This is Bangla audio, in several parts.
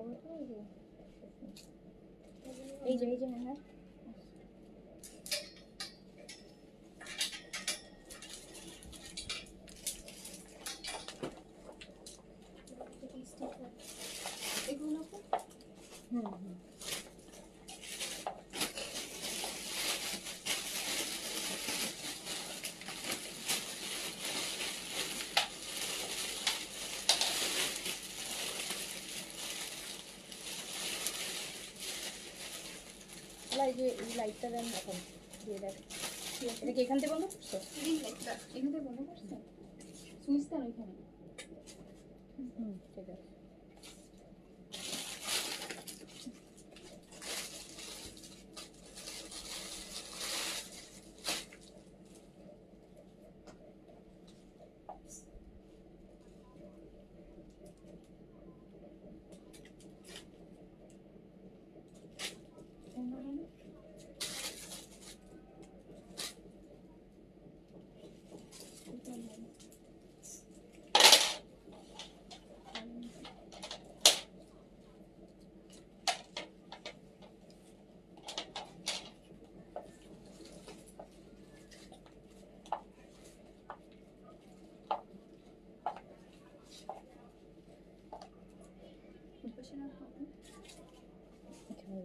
করো তো এই যে হ্যাঁ এগুলো হুম এই যে এই লাইটটা দেন এখন দিয়ে দেখ এটা কি এখান থেকে বন্ধ করছো? রিং লাইটটা এখান থেকে বন্ধ করছে সুইচটা এখানে ঠিক আছে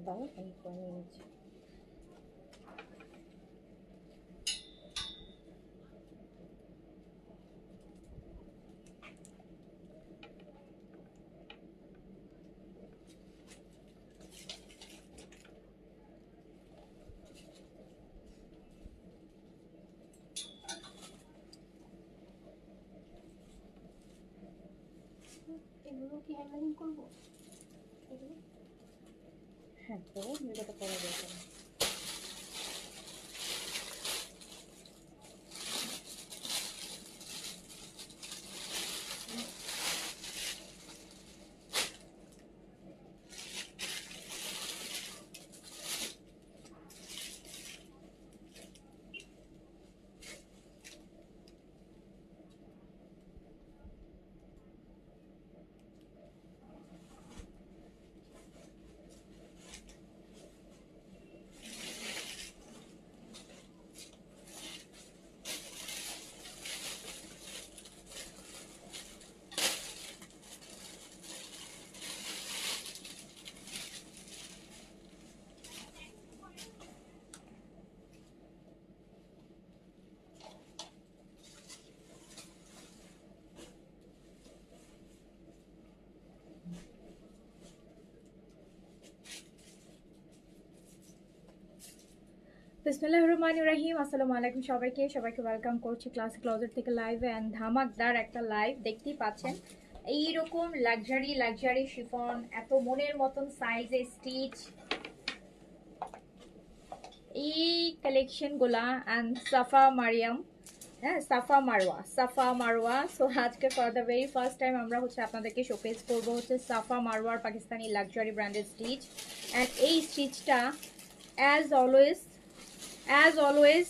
দাও আমি করে নিচ্ছি এগুলো কি হ্যাঙ্গারিং করবো হ্যাঁ তো যেটা করা দরকার বিসমিল্লাহির রহমানির রহিম আসসালামু আলাইকুম সবাইকে ওয়েলকাম করছি ক্লাসিক ক্লজেট থেকে লাইভে এন্ড ধামাকদার একটা লাইভ দেখতেই পাচ্ছেন এইরকম লাক্সারি শিফন এত মনের মতন সাইজে স্টিচ এই কালেকশনগুলা এন্ড সাফা মারিয়াম হ্যাঁ সাফা মারওয়া সো আজকে for the very first time আমরা হচ্ছে আপনাদেরকে শোকেস করবো হচ্ছে সাফা মারওয়ার Pakistani luxury branded stitch and এই স্টিচটা অ্যাজ অলওয়েজ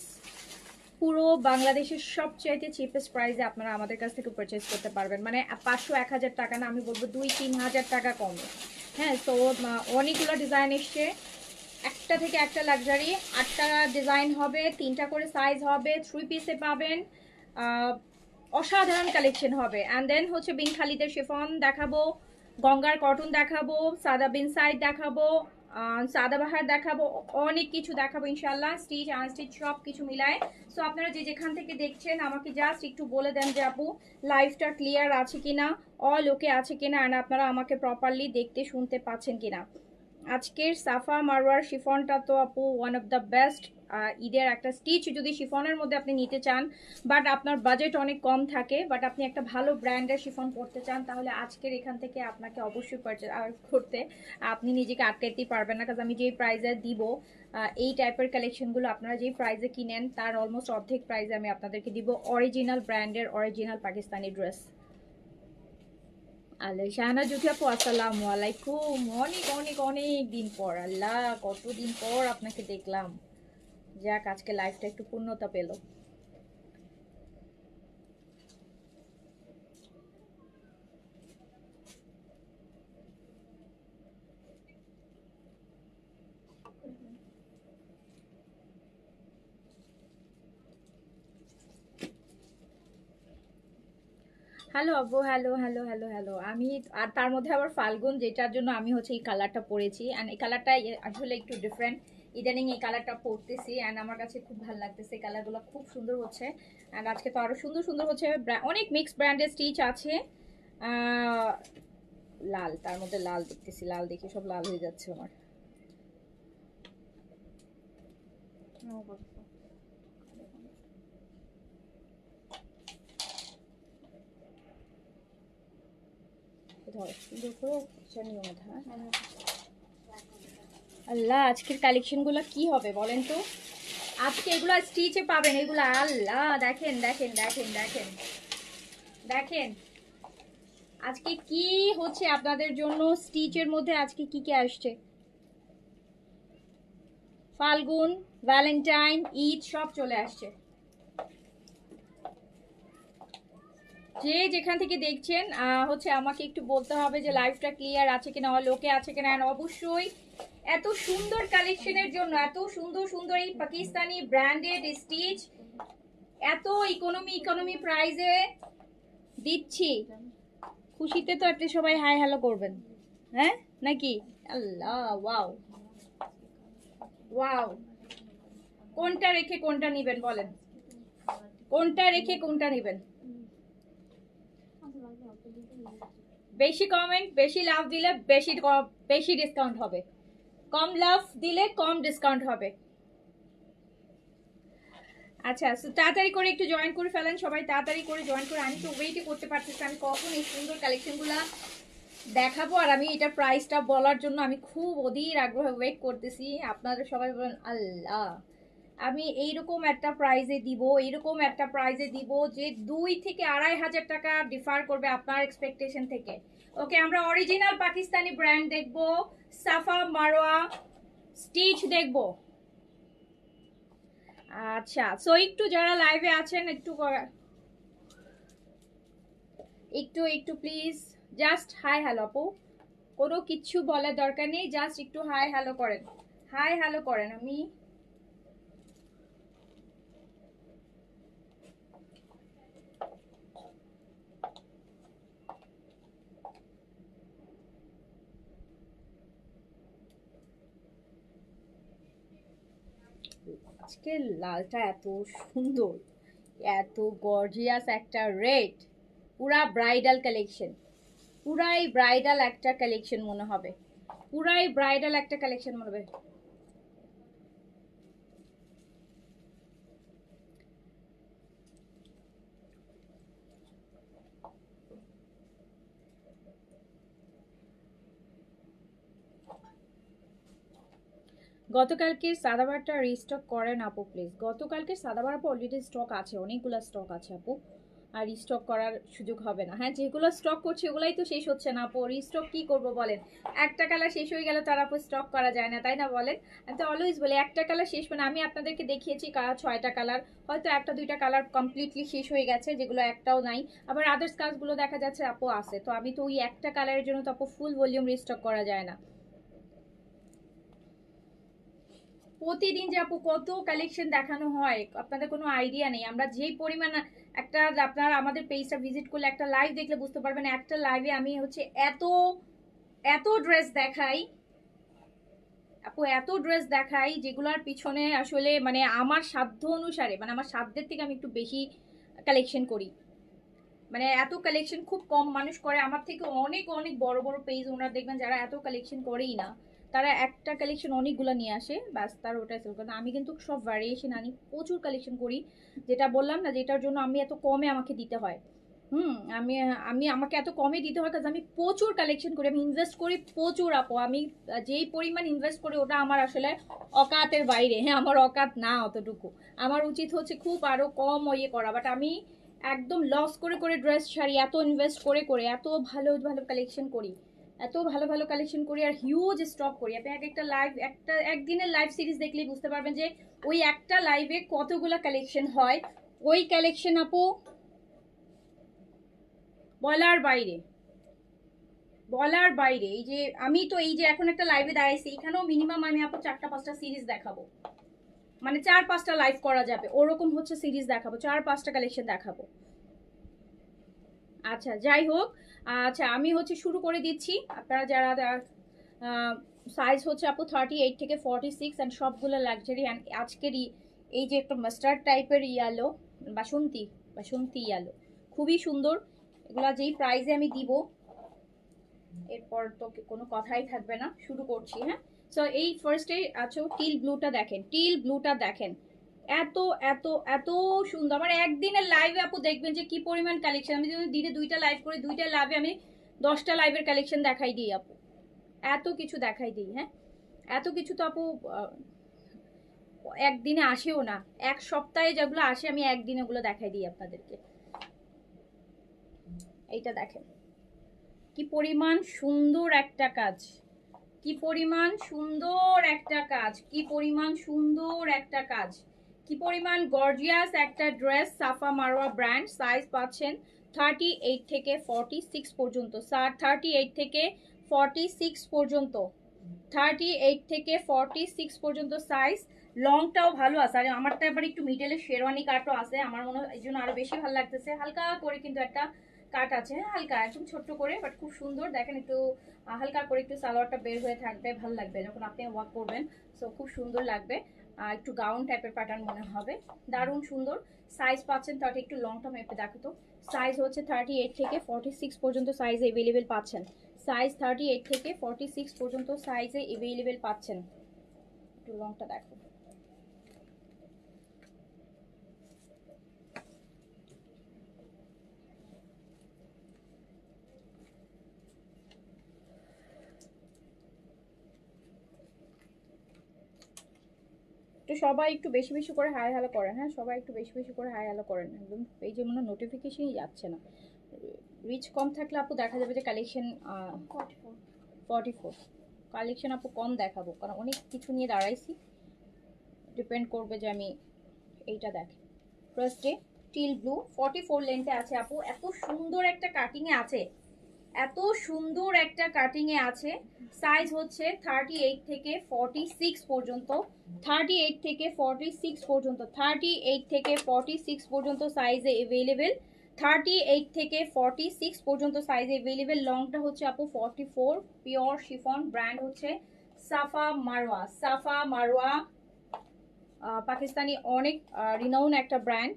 পুরো বাংলাদেশের সবচাইতে চিপেস্ট প্রাইসে আপনারা আমাদের কাছ থেকে পারচেস করতে পারবেন মানে 500-1000 টাকা না আমি বলবো 2-3000 টাকা কমে হ্যাঁ তো অনেকগুলো ডিজাইন এসছে একটা থেকে একটা লাক্সারি 8টা ডিজাইন হবে 3টা করে সাইজ হবে 3 পিসে পাবেন অসাধারণ কালেকশন হবে অ্যান্ড দেন হচ্ছে বিন খালিদের শিফন দেখাবো গঙ্গার কটন দেখাবো সাদা বিন সাইড দেখাবো সাদাবাহার দেখাবো অনেক কিছু দেখাবো ইনশাল্লাহ স্টিচ আনস্টিচ সব কিছু মিলায় সো আপনারা যে যেখান থেকে দেখছেন আমাকে জাস্ট একটু বলে দেন যে আপু লাইভটা ক্লিয়ার আছে কিনা অল ওকে আছে কিনা অ্যান্ড আপনারা আমাকে প্রপারলি দেখতে শুনতে পাচ্ছেন কিনা আজকের সাফা মারওয়ার শিফনটা তো আপু ওয়ান অফ দ্য বেস্ট ঈদের একটা স্টিচ যদি শিফনের মধ্যে আপনি নিতে চান বাট আপনার বাজেট অনেক কম থাকে বাট আপনি একটা ভালো ব্র্যান্ডের শিফন করতে চান তাহলে আজকের এখান থেকে আপনাকে অবশ্যই পারচেজ করতে আপনি নিজেকে আটকাইতেই পারবেন না কারণ আমি যেই প্রাইসে দিব এই টাইপের কালেকশনগুলো আপনারা যেই প্রাইসে কিনেন তার অলমোস্ট অর্ধেক প্রাইসে আমি আপনাদেরকে দিব অরিজিনাল ব্র্যান্ডের অরিজিনাল পাকিস্তানি ড্রেস আল্লাহ শাহানা জুথি আপু আসসালামু আলাইকুম অনেক দিন পর আল্লাহ কতদিন পর আপনাকে দেখলাম যাক আজকে লাইফটা একটু পূর্ণতা পেল হ্যালো আব্বু, হ্যালো হ্যালো হ্যালো হ্যালো। আমি আর তার মধ্যে আবার ফাল্গুন, যেটার জন্য আমি হচ্ছে এই কালারটা পরেছি। অ্যান্ড এই কালারটা আসলে একটু ডিফারেন্ট, ইদানিং এই কালারটা পরতেছি অ্যান্ড আমার কাছে খুব ভালো লাগতেছে। কালারগুলো খুব সুন্দর হচ্ছে অ্যান্ড আজকে তো আরো সুন্দর সুন্দর হচ্ছে। অনেক মিক্স ব্র্যান্ডের স্টিচ আছে। আহ, লাল, তার মধ্যে লাল দেখতেছি, লাল দেখে সব লাল হয়ে যাচ্ছে আমার। ধর সুন্দর করে নিয়ম হ্যাঁ। আল্লাহ, আজকের কালেকশনগুলো কি হবে বলেন তো? আজকে এগুলো স্টিচে পাবেন এগুলো। আল্লাহ, দেখেন দেখেন দেখেন দেখেন দেখেন আজকে কি হচ্ছে আপনাদের জন্য স্টিচের মধ্যে। আজকে কি কি আসছে? ফাল্গুন, ভ্যালেন্টাইন, ঈদ সব চলে আসছে। যে যেখান থেকে দেখছেন হচ্ছে আমাকে একটু বলতে হবে যে লাইভটা ক্লিয়ার আছে কিনা, লোকে আছে কিনা। অবশ্যই এত সুন্দর কালেকশনের জন্য, এত সুন্দর সুন্দর এই পাকিস্তানি ব্র্যান্ডেড স্টিচ এত ইকোনমি প্রাইসে দিচ্ছি। খুশিতে তো আপনি সবাই হাই হ্যালো করবেন, হ্যাঁ নাকি? আল্লাহ, ওয়াও ওয়াও। কোনটা রেখে কোনটা নিবেন বলেন? কোনটা রেখে কোনটা নিবেন? বেশি কমেন্ট, বেশি লাভ দিলে বেশি বেশি ডিসকাউন্ট হবে, কম লাভ দিলে কম ডিসকাউন্ট হবে। আচ্ছা, তাড়াতাড়ি করে একটু জয়েন করে ফেলেন সবাই, তাড়াতাড়ি করে জয়েন করে। আমি তো ওয়েটই করতে পারতেছি আমি কখন এই সুন্দর কালেকশনগুলা দেখাবো। আর আমি এটার প্রাইসটা বলার জন্য আমি খুব অধীর আগ্রহে ওয়েট করতেছি। আপনারা সবাই বলেন আল্লাহ, আমি এইরকম একটা প্রাইজে দিব, এইরকম একটা প্রাইজে দিব যে 2 থেকে 2,500 টাকা ডিফার করবে আপনার এক্সপেকটেশন থেকে। ওকে, আমরা অরিজিনাল পাকিস্তানি ব্র্যান্ড দেখবো, সাফা মারোয়া স্টিচ দেখবো। আচ্ছা, সো একটু যারা লাইভে আছেন একটু একটু একটু প্লিজ জাস্ট হাই হ্যালো আপু, কোনো কিছু বলার দরকার নেই, জাস্ট একটু হাই হ্যালো করেন, হাই হ্যালো করেন। আমি আজকে লালটা এত সুন্দর, এত গর্জিয়াস একটা রেড, পুরা ব্রাইডাল কালেকশন, পুরাই ব্রাইডাল একটা কালেকশন মনে হবে, পুরাই ব্রাইডাল একটা কালেকশন মনে হবে। গতকালকে সাদাবারটা রিস্টক করেন আপু প্লিজ। গতকালকে সাদাবার আপু অলরেডি স্টক আছে, অনেকগুলো স্টক আছে আপু, আর রিস্টক করার সুযোগ হবে না। হ্যাঁ, যেগুলো স্টক করছে ওগুলাই তো শেষ হচ্ছে না আপু, রিস্টক কি করব বলেন? একটা কালার শেষ হয়ে গেল তার আপু স্টক করা যায় না, তাই না বলেন? আমি তো অলওয়েজ বলি একটা কালার শেষ, মানে আমি আপনাদেরকে দেখিয়েছি 6টা কালার, হয়তো 1-2টা কালার কমপ্লিটলি শেষ হয়ে গেছে যেগুলো একটাও নাই, আবার আদার্স কাজগুলো দেখা যাচ্ছে আপু আছে। তো আমি তো ওই একটা কালারের জন্য তো আপু ফুল ভলিউম রিস্টক করা যায় না। প্রতিদিন যে আপু কত কালেকশন দেখানো হয় আপনাদের কোনো আইডিয়া নেই। আমরা যেই পরিমাণ একটা, আপনারা আমাদের পেজটা ভিজিট করলে একটা লাইভ দেখলে বুঝতে পারবেন, একটা লাইভে আমি হচ্ছে এত এত ড্রেস দেখাই আপু, এত ড্রেস দেখাই যেগুলোর পিছনে আসলে মানে আমার সাধ্য অনুসারে, মানে আমার সাধ্যের থেকে আমি একটু বেশি কালেকশন করি। মানে এত কালেকশন খুব কম মানুষ করে, আমার থেকে অনেক অনেক বড় বড় পেজ ওনারা দেখবেন যারা এত কালেকশন করেই না, তারা একটা কালেকশন অনেকগুলো নিয়ে আসে ব্যাস, তার ওটাই সেল করে। আমি কিন্তু সব ভ্যারিয়েশন আনি, প্রচুর কালেকশন করি, যেটা বললাম না, যেটার জন্য আমি এত কমে আমাকে দিতে হয়। আমি আমি আমাকে এত কমে দিতে হয় কারণ আমি প্রচুর কালেকশন করি, আমি ইনভেস্ট করি প্রচুর আপু। আমি যেই পরিমাণ ইনভেস্ট করি ওটা আমার আসলে অকাতের বাইরে। হ্যাঁ, আমার অকাত না অতটুকু, আমার উচিত হচ্ছে খুব আরো কম ইয়ে করা, বাট আমি একদম লস করে করে ড্রেস ছাড়ি, এত ইনভেস্ট করে করে এত ভালো ভালো কালেকশন করি, এত ভালো ভালো কালেকশন করি, আর হিউজ স্টক করি। আপনি একটা লাইভ, একটা একদিনের লাইভ সিরিজ দেখলেই বুঝতে পারবেন যে ওই একটা লাইভে কতগুলো কালেকশন হয়। ওই কালেকশন আপু বলার বাইরে, বলার বাইরে। এই যে আমি তো এই যে এখন একটা লাইভে দাঁড়াইছি, এখানেও মিনিমাম আমি আপু 4টা-5টা সিরিজ দেখাবো, মানে 4-5টা লাইভ করা যাবে ওরকম হচ্ছে সিরিজ দেখাবো, 4-5টা কালেকশন দেখাবো। আচ্ছা যাই হোক, আচ্ছা আমি হচ্ছে শুরু করে দিচ্ছি। আপনারা যারা সাইজ হচ্ছে আপু 38 থেকে 46 অ্যান্ড সবগুলো লাক্সারি। অ্যান্ড আজকেরই এই যে একটা মাস্টার্ড টাইপের ইয়ালো, বাসন্তী বাসন্তী ইয়ালো, খুবই সুন্দর। এগুলা যেই প্রাইসে আমি দিব এরপর তো কোনো কথাই থাকবে না। শুরু করছি, হ্যাঁ। সো এই ফার্স্টে আছো টিল ব্লুটা দেখেন, টিল ব্লুটা দেখেন, এত এত এত সুন্দর। আমার একদিনের লাইভে আপু দেখবেন যে কি পরিমাণ কালেকশন। আমি যদি দিনে 2টা লাইভ করি, 2টা লাইভে আমি 10টা লাইভের কালেকশন দেখাই দিই আপু, এত কিছু দেখাই দিই। হ্যাঁ, এত কিছু তো আপু একদিনে আসেও না। এক সপ্তাহে যেগুলো আসে আমি একদিনে ওগুলো দেখাই দিই আপনাদেরকে। এইটা দেখেন কি পরিমাণ সুন্দর একটা কাজ, কি পরিমাণ সুন্দর একটা কাজ, কি পরিমাণ সুন্দর একটা কাজ, কি পরিমাণ গর্জিয়াস একটা ড্রেস। সাফা মারওয়া ব্র্যান্ড। সাইজ পাচ্ছেন 38 থেকে 46 পর্যন্ত। 38 থেকে 46 পর্যন্ত, 38 থেকে 46 পর্যন্ত সাইজ। লংটাও ভালো আছে। আর আমারটা এবার একটু মিডলে শেরওয়ানি কাটও আছে, আমার মনে হয় এই জন্য আরো বেশি ভালো লাগতেছে। হালকা করে কিন্তু একটা কাট আছে, হ্যাঁ হালকা একদম ছোট্ট করে, বাট খুব সুন্দর। দেখেন একটু হালকা করে একটু সালোয়ারটা বের হয়ে থাকবে, ভালো লাগবে যখন আপনি ওয়াক করবেন। সো খুব সুন্দর লাগবে, একটু গাউন টাইপের প্যাটার্ন মনে হবে, দারুণ সুন্দর। সাইজ পাচ্ছেন, তাতে একটু লংটা মেপে দেখো তো। সাইজ হচ্ছে 38 থেকে 46 পর্যন্ত সাইজ এভেলেবেল পাচ্ছেন। সাইজ 38 থেকে 46 পর্যন্ত সাইজে এভেলেবেল পাচ্ছেন। একটু লংটা দেখো। তো সবাই একটু বেশি বেশি করে হাই হ্যালো করেন, হ্যাঁ সবাই একটু বেশি বেশি করে হাই হ্যালো করেন। একদম এই যে মনে নোটিফিকেশনই যাচ্ছে না। রিচ কম থাকলে আপু দেখা যাবে যে কালেকশন 44 কালেকশন আপু কম দেখাবো, কারণ অনেক কিছু নিয়ে দাঁড়াইছি। ডিপেন্ড করবে যে আমি এইটা দেখি। ফার্স্টে টিল ব্লু 44 লেন্থে আছে আপু, এত সুন্দর একটা কাটিংয়ে আছে, এত সুন্দর একটা কাটিংয়ে আছে। সাইজ হচ্ছে 38 থেকে 46 পর্যন্ত, 38 থেকে 46 পর্যন্ত, 38 থেকে 46 পর্যন্ত সাইজে এভেলেবেল, 38 থেকে 46 পর্যন্ত সাইজে এভেলেবেল। লংটা হচ্ছে আপু 44। পিওর শিফন, ব্র্যান্ড হচ্ছে সাফা মারওয়া। সাফা মারওয়া পাকিস্তানি অনেক রিনাউন একটা ব্র্যান্ড।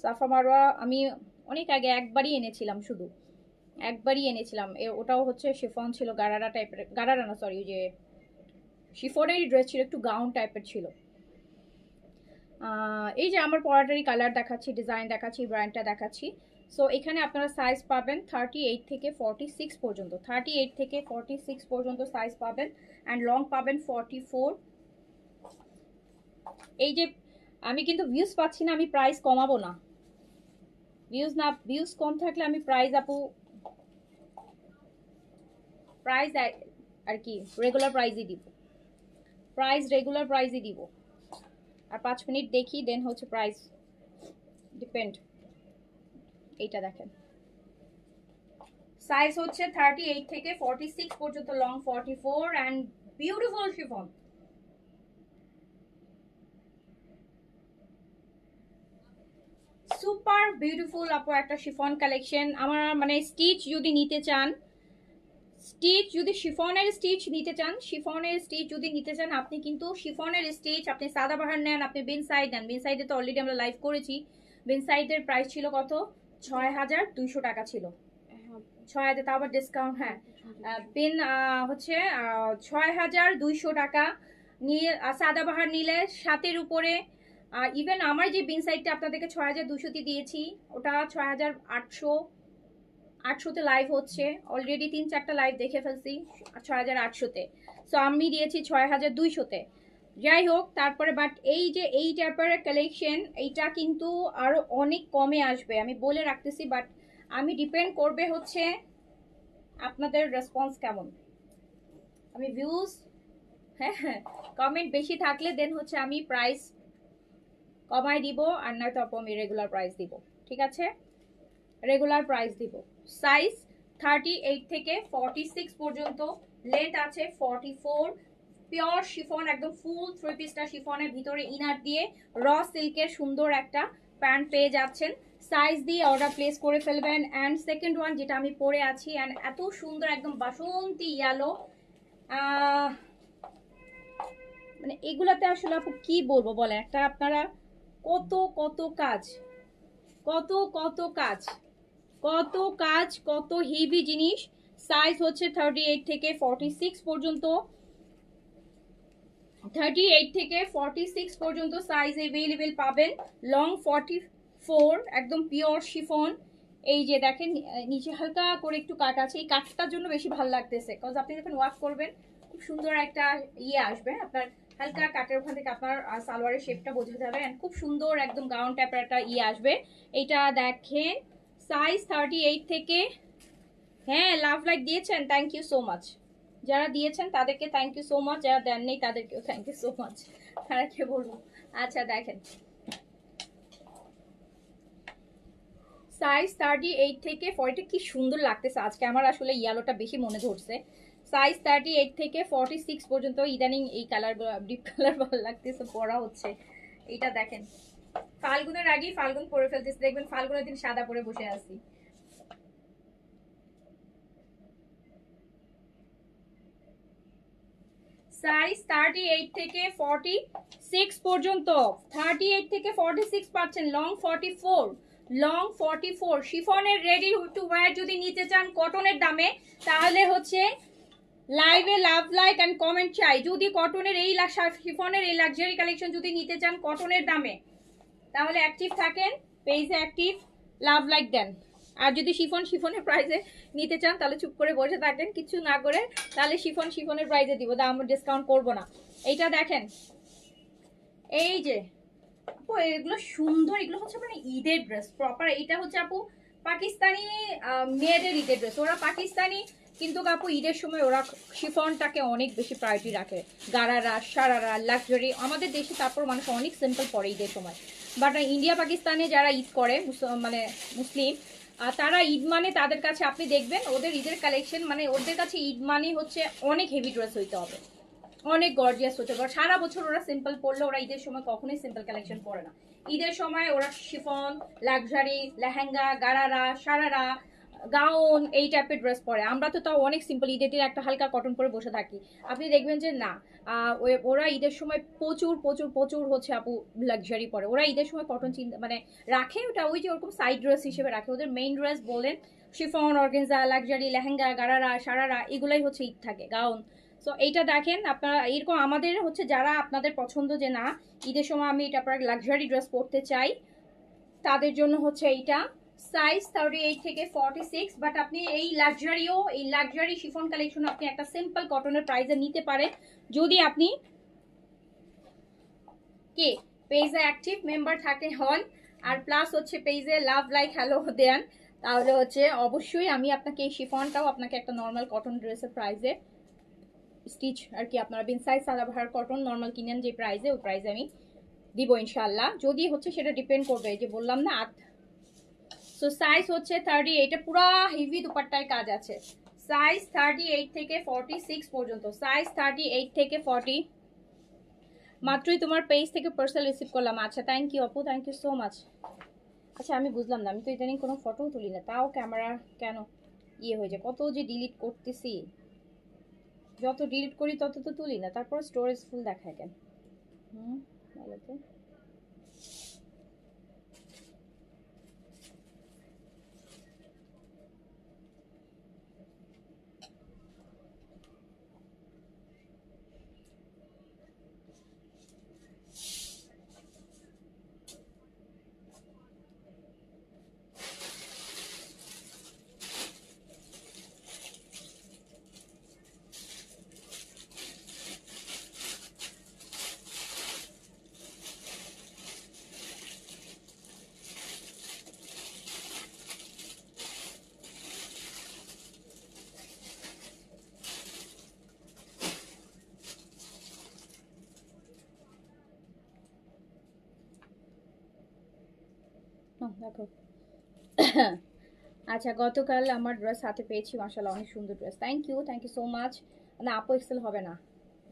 সাফা মারওয়া আমি অনেক আগে একবারই এনেছিলাম, শুধু একবারই এনেছিলাম। ওটাও হচ্ছে শিফন ছিল, গারারা টাইপের, গারারা না সরি, যে শিফনেরই ড্রেস ছিল, একটু গাউন টাইপের ছিল। এই যে আমার পরাটারই কালার দেখাচ্ছি, ডিজাইন দেখাচ্ছি, ব্র্যান্ডটা দেখাচ্ছি। সো এখানে আপনারা সাইজ পাবেন 38 থেকে 46 পর্যন্ত, 38 থেকে 46 পর্যন্ত সাইজ পাবেন। অ্যান্ড লং পাবেন 44। এই যে আমি কিন্তু ভিউজ পাচ্ছি না, আমি প্রাইস কমাবো না। ভিউজ কম থাকলে আমি প্রাইস আপু প্রাইস আর কি রেগুলার প্রাইসই দিব, প্রাইস রেগুলার প্রাইসই দিব। আর 5 মিনিট দেখি, দেন হচ্ছে প্রাইস ডিপেন্ড। এইটা দেখেন, সাইজ হচ্ছে 38 থেকে 46 পর্যন্ত, long 44 and beautiful chiffon. Super beautiful আপু একটা শিফন কালেকশন। আমার মানে স্টিচ যদি নিতে চান, স্টিচ যদি শিফনের স্টিচ নিতে চান, শিফনের স্টিচ যদি নিতে চান আপনি কিন্তু শিফনের স্টিচ আপনি সাদাবাহার নেন, আপনি বিন সাইড নেন। বিন সাইডে তো অলরেডি আমরা লাইভ করেছি। বিন সাইডের প্রাইস ছিল কত? 6200 টাকা ছিল। 6000, তাও আবার ডিসকাউন্ট। হ্যাঁ, বিন হচ্ছে 6200 টাকা নিয়ে সাদাবাহার নিলে 7-এর উপরে। ইভেন আমার যে বিন সাইডটা আপনাদেরকে 6200 দিয়েছি, ওটা 6800তে লাইভ হচ্ছে। অলরেডি 3-4টা লাইভ দেখে ফেলছি 6800তে। সো আমি দিয়েছি 6200তে। যাই হোক, তারপরে বাট এই যে এই টাইপের কালেকশন, এইটা কিন্তু আরো অনেক কমে আসবে আমি বলে রাখতেছি। বাট আমি ডিপেন্ড করবে হচ্ছে আপনাদের রেসপন্স কেমন। আমি ভিউজ, হ্যাঁ কমেন্ট বেশি থাকলে দেন হচ্ছে আমি প্রাইস কমাই দিব, আর নয়তো আপু আমি রেগুলার প্রাইস দিব। ঠিক আছে, রেগুলার প্রাইস দিব। সাইজ 38 থেকে 46 পর্যন্ত, লেন্থ আছে 44। পিওর শিফন, একদম ফুল 3 পিসটা শিফনের ভিতরে ইনার দিয়ে র সিল্কের সুন্দর একটা প্যান্ট পেয়ে যাচ্ছেন। সাইজ দিয়ে অর্ডার প্লেস করে ফেলবেন। অ্যান্ড সেকেন্ড ওয়ান যেটা আমি পরে আছি, অ্যান্ড এত সুন্দর একদম বাসন্তী ইয়েলো, মানে এগুলাতে আসলে আপু কি বলবো বলে, একটা আপনারা কত কত কাজ, কত কত কাজ, কত কাজ, কত হেভি জিনিস। সাইজ হচ্ছে 38 থেকে 46 পর্যন্ত, 38 থেকে 46 পর্যন্ত সাইজ অ্যাভেলেবেল পাবেন। লং 44, একদম পিওর শিফন। এই যে দেখেন নিচে হালকা করে একটু কাট আছে, এই কাটটার জন্য বেশি ভালো লাগতেছে, কজ আপনি যখন ওয়াক করবেন খুব সুন্দর একটা ইয়ে আসবে আপনার, হালকা কাটের ওখান থেকে আপনার সালোয়ারের শেপটা বোঝা যাবে, এন্ড খুব সুন্দর একদম গাউন টাইপের একটা ইয়ে আসবে। এটা দেখেন সাইজ 38 থেকে, হ্যাঁ লাভ লাইক দিয়েছেন, থ্যাংক ইউ সো মাচ। যারা দিয়েছেন তাদেরকে থ্যাংক ইউ সো মাচ, যারা দেন নেই তাদেরকেও থ্যাংক ইউ সো মাচ। তারা কে বলবো। আচ্ছা দেখেন সাইজ 38 থেকে 40, কি সুন্দর লাগতেছে আজকে আমার, আসলে ইয়েলোটা বেশি মনে ধরছে। সাইজ 38 থেকে 46 পর্যন্ত, ইদানিং এই কালার ডিপ কালার ভালো লাগতেছে, পরা হচ্ছে। এটা দেখেন ফাল্গুনের আগেই ফাল্গুন পরে ফেলতেছে, দেখবেন ফাল্গুনের দিন সাদা পরে বসে আছি। সাইজ 38 থেকে 46 পর্যন্ত, 38 থেকে 46 পাচ্ছেন। লং 44, লং 44 শিফনের রেডি টু ওয়্যার যদি নিতে চান কটনের দামে, তাহলে হচ্ছে লাইভে লাভ লাইক এন্ড কমেন্ট চাই। যদি কটনের এই শিফনের এই লাক্সারি কালেকশন যদি নিতে চান কটনের দামে, তাহলে অ্যাক্টিভ থাকেন পেজে, অ্যাক্টিভ লাভ লাইক দেন। আর যদি শিফনের প্রাইসে নিতে চান তাহলে চুপ করে বসে থাকেন কিছু না করে, তাহলে শিফনের প্রাইসে দিব, দাম ডিসকাউন্ট করব না। এইটা দেখেন, এই যে আপু এগুলো সুন্দর, এগুলো হচ্ছে মানে ঈদের ড্রেস প্রপার। এটা হচ্ছে আপু পাকিস্তানি মেয়েদের ঈদের ড্রেস, ওরা পাকিস্তানি কিন্তু আপু ঈদের সময় ওরা শিফনটাকে অনেক বেশি প্রায়োরিটি রাখে। গারারা, সারারা, লাক্সারি। আমাদের দেশে তারপর মানুষ অনেক সিম্পল পরে ঈদের সময়, বাট ইন্ডিয়া পাকিস্তানে যারা ঈদ করে মানে মুসলিম, তারা ঈদ মানে তাদের কাছে আপনি দেখবেন ওদের ঈদের কালেকশন, মানে ওদের কাছে ঈদ মানে হচ্ছে অনেক হেভি ড্রেস হইতে হবে, অনেক গর্জিয়াস হতে হবে। সারা বছর ওরা সিম্পল পরলে, ওরা ঈদের সময় কখনোই সিম্পল কালেকশন পরে না। ঈদের সময় ওরা chiffon, luxury, lehenga, gharara, sharara, gown এই টাইপের ড্রেস পরে। আমরা তো তাও অনেক সিম্পল ঈদের দিন একটা হালকা কটন পরে বসে থাকি। আপনি দেখবেন যে না, ওরা ঈদের সময় প্রচুর প্রচুর প্রচুর হচ্ছে আপু লাক্সারি পরে। ওরা ঈদের সময় কটন চিন্তা মানে রাখে, ওটা ওই যে ওরকম সাইড ড্রেস হিসেবে রাখে। ওদের মেইন ড্রেস বলেন chiffon, organza, luxury, lehenga, gharara, sharara, এগুলাই হচ্ছে ঈদ থাকে, গাউন। সো এইটা দেখেন আপনারা, এরকম আমাদের হচ্ছে যারা আপনাদের পছন্দ যে না ঈদের সময় আমি এটা আপনার লাক্সারি ড্রেস পরতে চাই, তাদের জন্য হচ্ছে এইটা। সাইজ 38 থেকে 46, বাট আপনি এই লাক্সারি শিফন কালেকশন আপনি একটা সিম্পল কটনের প্রাইসে নিতে পারেন যদি আপনি কে পেজে অ্যাক্টিভ মেম্বার থাকে হন, আর প্লাস হচ্ছে পেজে লাভ লাইক হ্যালো দেন, তাহলে হচ্ছে অবশ্যই আমি আপনাকে এই শিফনটাও আপনাকে একটা নর্মাল কটন ড্রেসের প্রাইসে স্টিচ আর কি, আপনারা বিন সাইজ সাদাবাহার কটন নর্মাল কিনেন যে প্রাইসে, ওই প্রাইসে আমি দিব ইনশাল্লাহ। যদি হচ্ছে সেটা ডিপেন্ড করবে, যে বললাম না। সো সাইজ হচ্ছে 30, এটা পুরা হেভি দুপাট্টায় কাজ আছে। সাইজ 38 থেকে 46 পর্যন্ত, সাইজ 38 থেকে 40। মাত্রই তোমার পেজ থেকে পার্সেল রিসিভ করলাম। আচ্ছা থ্যাংক ইউ আপু, থ্যাংক ইউ সো মাচ। আচ্ছা আমি বুঝলাম না, আমি তো ইদানিং কোনো ফটোও তুলি না, তাও ক্যামেরা কেন ইয়ে হয়ে যায়, কত যে ডিলিট করতেছি, যত ডিলিট করি তত তো তুলি না, তারপর স্টোরেজ ফুল দেখায় কেন? ভালো তো। দেখো আচ্ছা গতকাল আমার ড্রেস হাতে পেয়েছি, মাশাআল্লাহ অনেক সুন্দর dress, thank you so much. না আপু এক্সেল হবে না,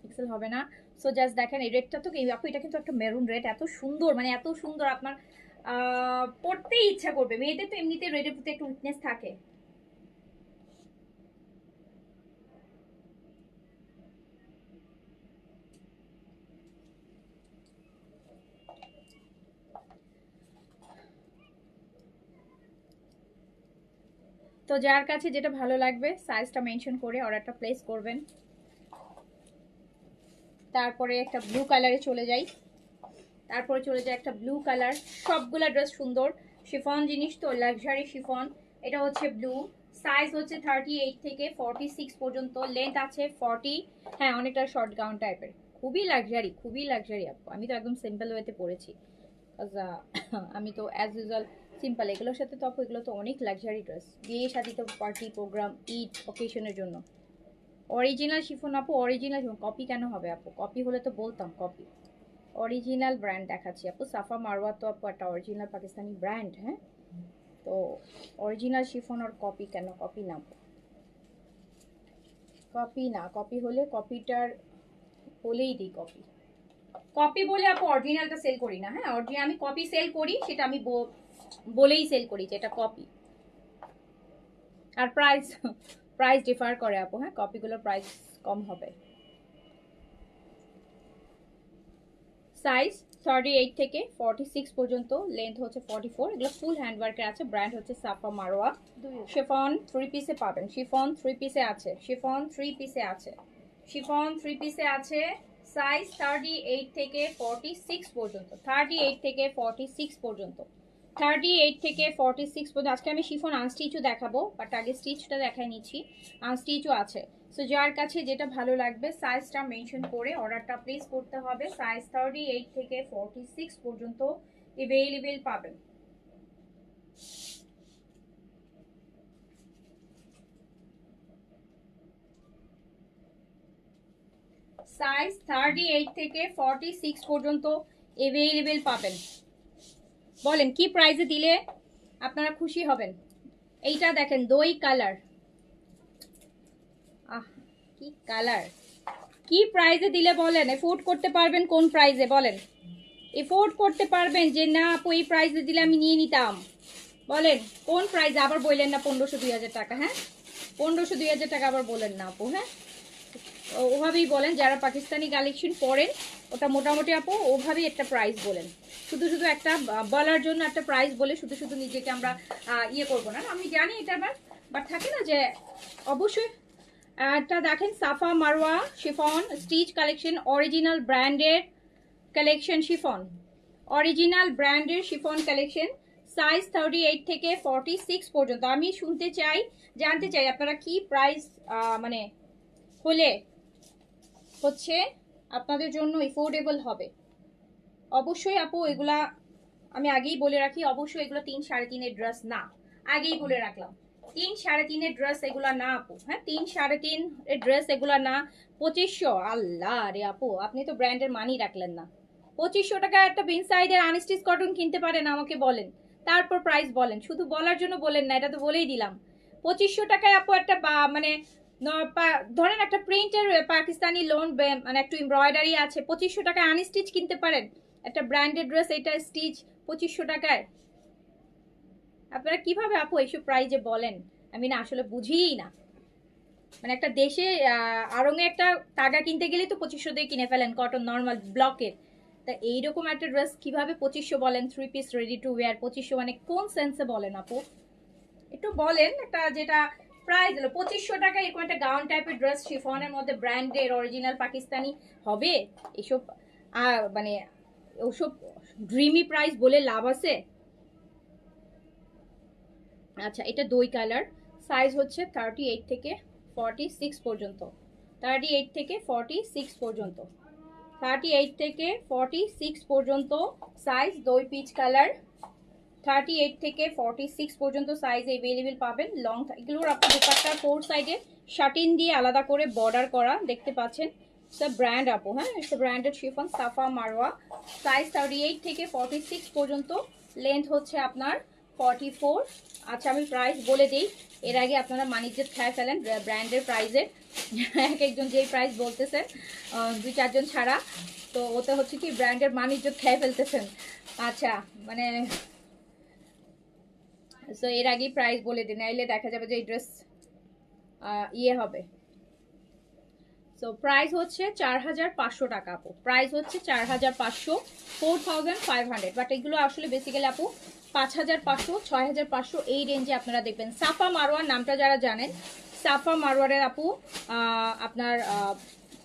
এক্সেল হবে না। সো জাস্ট দেখেন এই রেডটা তো, এই আপু এটা কিন্তু একটা মেরুন রেড, এত সুন্দর, মানে এত সুন্দর আপনার পড়তেই ইচ্ছা করবে। মেয়েদের তো এমনিতে রেডের প্রতি একটু উইকনেস থাকে। তো যার কাছে যেটা ভালো লাগবে সাইজটা মেনশন করে অর্ডারটা প্লেস করবেন। তারপরে একটা ব্লু কালারে চলে যাই। তারপরে চলে যায় একটা ব্লু কালার। সবগুলা ড্রেস সুন্দর, শিফন জিনিস তো, লাক্সারি শিফন। এটা হচ্ছে ব্লু, সাইজ হচ্ছে 38 থেকে 46 পর্যন্ত, লেন্থ আছে 40। হ্যাঁ, অনেকটা শর্ট গাউন টাইপের, খুবই লাক্সারি, খুবই লাক্সারি আপু। আমি তো একদম সিম্পল ওয়েতে পরেছি, আমি তো অ্যাজ ইউজুয়াল সিম্পল। এগুলোর সাথে তো আপু এগুলো তো অনেক লাক্সারি ড্রেস, বিয়ে শাদী তো, পার্টি প্রোগ্রাম, ঈদ অকেশনের জন্য। অরিজিনাল শিফন আপু, অরিজিনাল শিফন। কপি কেন হবে আপু? কপি হলে তো বলতাম কপি। অরিজিনাল ব্র্যান্ড দেখাচ্ছি আপু। সাফা মারওয়া তো আপু একটা অরিজিনাল পাকিস্তানি ব্র্যান্ড। হ্যাঁ, তো অরিজিনাল শিফন আর কপি কেন? কপি না, কপি না। কপি হলে কপিটার বলেই দিই কপি। কপি বলে আপু অরিজিনালটা সেল করি না। হ্যাঁ, অরিজিনাল আমি কপি সেল করি, সেটা আমি বলেই সেল করি যে এটা কপি। আর প্রাইস প্রাইস ডিফার করে আপু। হ্যাঁ, কপিগুলোর প্রাইস কম হবে। সাইজ 38 থেকে 46 পর্যন্ত, লেন্থ হচ্ছে 44। এগুলো ফুল হ্যান্ডওয়ার্কের আছে, ব্র্যান্ড হচ্ছে সাফা মারওয়া। শিফন 3 পিসে পাবেন, শিফন 3 পিসে আছে, শিফন 3 পিসে আছে, শিফন 3 পিসে আছে। সাইজ 38 থেকে 46 পর্যন্ত, 38 থেকে 46 পর্যন্ত, 38 থেকে 46 পর্যন্ত। আজকে আমি শিফন আনস্টিচও দেখাবো, বাট আগে স্টিচটা দেখাই নিচ্ছি। আনস্টিচও আছে। সো যার কাছে যেটা ভালো লাগবে সাইজটা মেনশন করে অর্ডারটা প্লেস করতে হবে। সাইজ 38 থেকে 46 পর্যন্ত অ্যাভেলেবেল পাবেন। সাইজ 38 থেকে 46 পর্যন্ত অ্যাভেলেবেল পাবেন। বলেন কি প্রাইসে দিলে আপনারা খুশি হবেন? এইটা দেখেন, দই কালার। আহ, কি কালার! কি প্রাইসে দিলে বলেন এফোর্ড করতে পারবেন? কোন প্রাইসে বলেন এফোর্ড করতে পারবেন? যে না আপু এই প্রাইসে দিলে আমি নিয়ে নিতাম, বলেন কোন প্রাইসে? আবার বললেন না 1500-2000 টাকা। হ্যাঁ, 1500-2000 টাকা আবার বলেন না আপু। হ্যাঁ, ওভাবেই বলেন, যারা পাকিস্তানি কালেকশন পরেন ওটা মোটামুটি আপু ওভাবেই একটা প্রাইস বলেন। শুধু শুধু একটা বলার জন্য একটা প্রাইস বলে শুধু শুধু নিজেকে আমরা ইয়ে করবো না। আমি জানি এটা, বাট থাকে না যে অবশ্যই। একটা দেখেন, Safa Marwa chiffon stitch collection, original ব্র্যান্ডের কালেকশন শিফন, অরিজিনাল ব্র্যান্ডের শিফন কালেকশন। সাইজ 38 থেকে 46 পর্যন্ত। আমি শুনতে চাই, জানতে চাই আপনারা কি প্রাইস মানে হলে হচ্ছে আপনাদের জন্য এফোর্ডেবল হবে। অবশ্যই আপু এগুলা আমি আগেই বলে রাখি, অবশ্যই এগুলো 3-3.5 ড্রেস না, আগেই বলে রাখলাম 3-3.5 ড্রেস এগুলা না আপু। হ্যাঁ, 3-3.5 ড্রেস এগুলা না। 2500, আল্লাহ রে আপু, আপনি তো ব্র্যান্ডের মানই রাখলেন না। 2500 টাকা একটা বিন সাইডের আনস্টিচ কটন কিনতে পারেন? আমাকে বলেন, তারপর প্রাইস বলেন। শুধু বলার জন্য বলেন না, এটা তো বলেই দিলাম। 2500 টাকায় আপু একটা মানে ধরেন একটা প্রিন্টের পাকিস্তানি লোন, মানে একটু এমব্রয়ডারি আছে, 2500 টাকায় আনস্টিচ কিনতে পারেন একটা ব্র্যান্ডেড ড্রেস। এটা স্টিচ 2500 টাকায়। আপনারা কিভাবে আপু এইসব প্রাইজে বলেন? আমি না আসলে বুঝিই না। মানে একটা দেশে আড়ঙে একটা তাগা কিনতে গেলে তো 2500 দিয়ে কিনে ফেলেন, কটন নর্মাল ব্লকের। তা এইরকম একটা ড্রেস কিভাবে 2500 বলেন? 3 পিস রেডি টু ওয়্যার 2500, মানে কোন সেন্সে বলেন আপু? একটু বলেন একটা যেটা প্রাইস হলো 2500 টাকা, এরকম একটা গাউন টাইপের ড্রেস শিফনের মধ্যে ব্র্যান্ডের অরিজিনাল পাকিস্তানি হবে? এসব মানে ওসব ড্রিমি প্রাইস বলে লাভ আছে? আচ্ছা, এটা দই কালার। সাইজ হচ্ছে 38 থেকে 46 পর্যন্ত, 38 থেকে 46 পর্যন্ত, 38 থেকে 46 পর্যন্ত সাইজ। দই পিচ কালার, 38 থেকে 46 পর্যন্ত সাইজ অ্যাভেলেবেল পাবেন। লং, এগুলোর আপনার দোপাট্টার 4 সাইডে শাটিন দিয়ে আলাদা করে বর্ডার করা দেখতে পাচ্ছেন। ইটস ব্র্যান্ড আপু। হ্যাঁ, it's branded chiffon Safa Marwa. Size 38 থেকে 46 পর্যন্ত, লেন্থ হচ্ছে আপনার 44। আচ্ছা, আমি প্রাইস বলে দিই, এর আগে আপনারা মানিজ্যত খেয়ে ফেলেন ব্র্যান্ডের প্রাইসে। এক একজন যেই প্রাইস বলতেছেন 2-4 জন ছাড়া, তো ওতে হচ্ছে কি ব্র্যান্ডের মানিজ্যত খেয়ে ফেলতেছেন। আচ্ছা, মানে সো এর আগে প্রাইস বলে দিন, নাইলে দেখা যাবে যে এই ড্রেস ইয়ে হবে। সো প্রাইস হচ্ছে 4500 টাকা আপু, প্রাইস হচ্ছে 4500, 4500। বাট এগুলো আসলে বেসিক্যালি আপু 5500, 6500 এই রেঞ্জে আপনারা দেখবেন। সাফা মারওয়ার নামটা যারা জানেন, সাফা মারওয়ারের আপু আপনার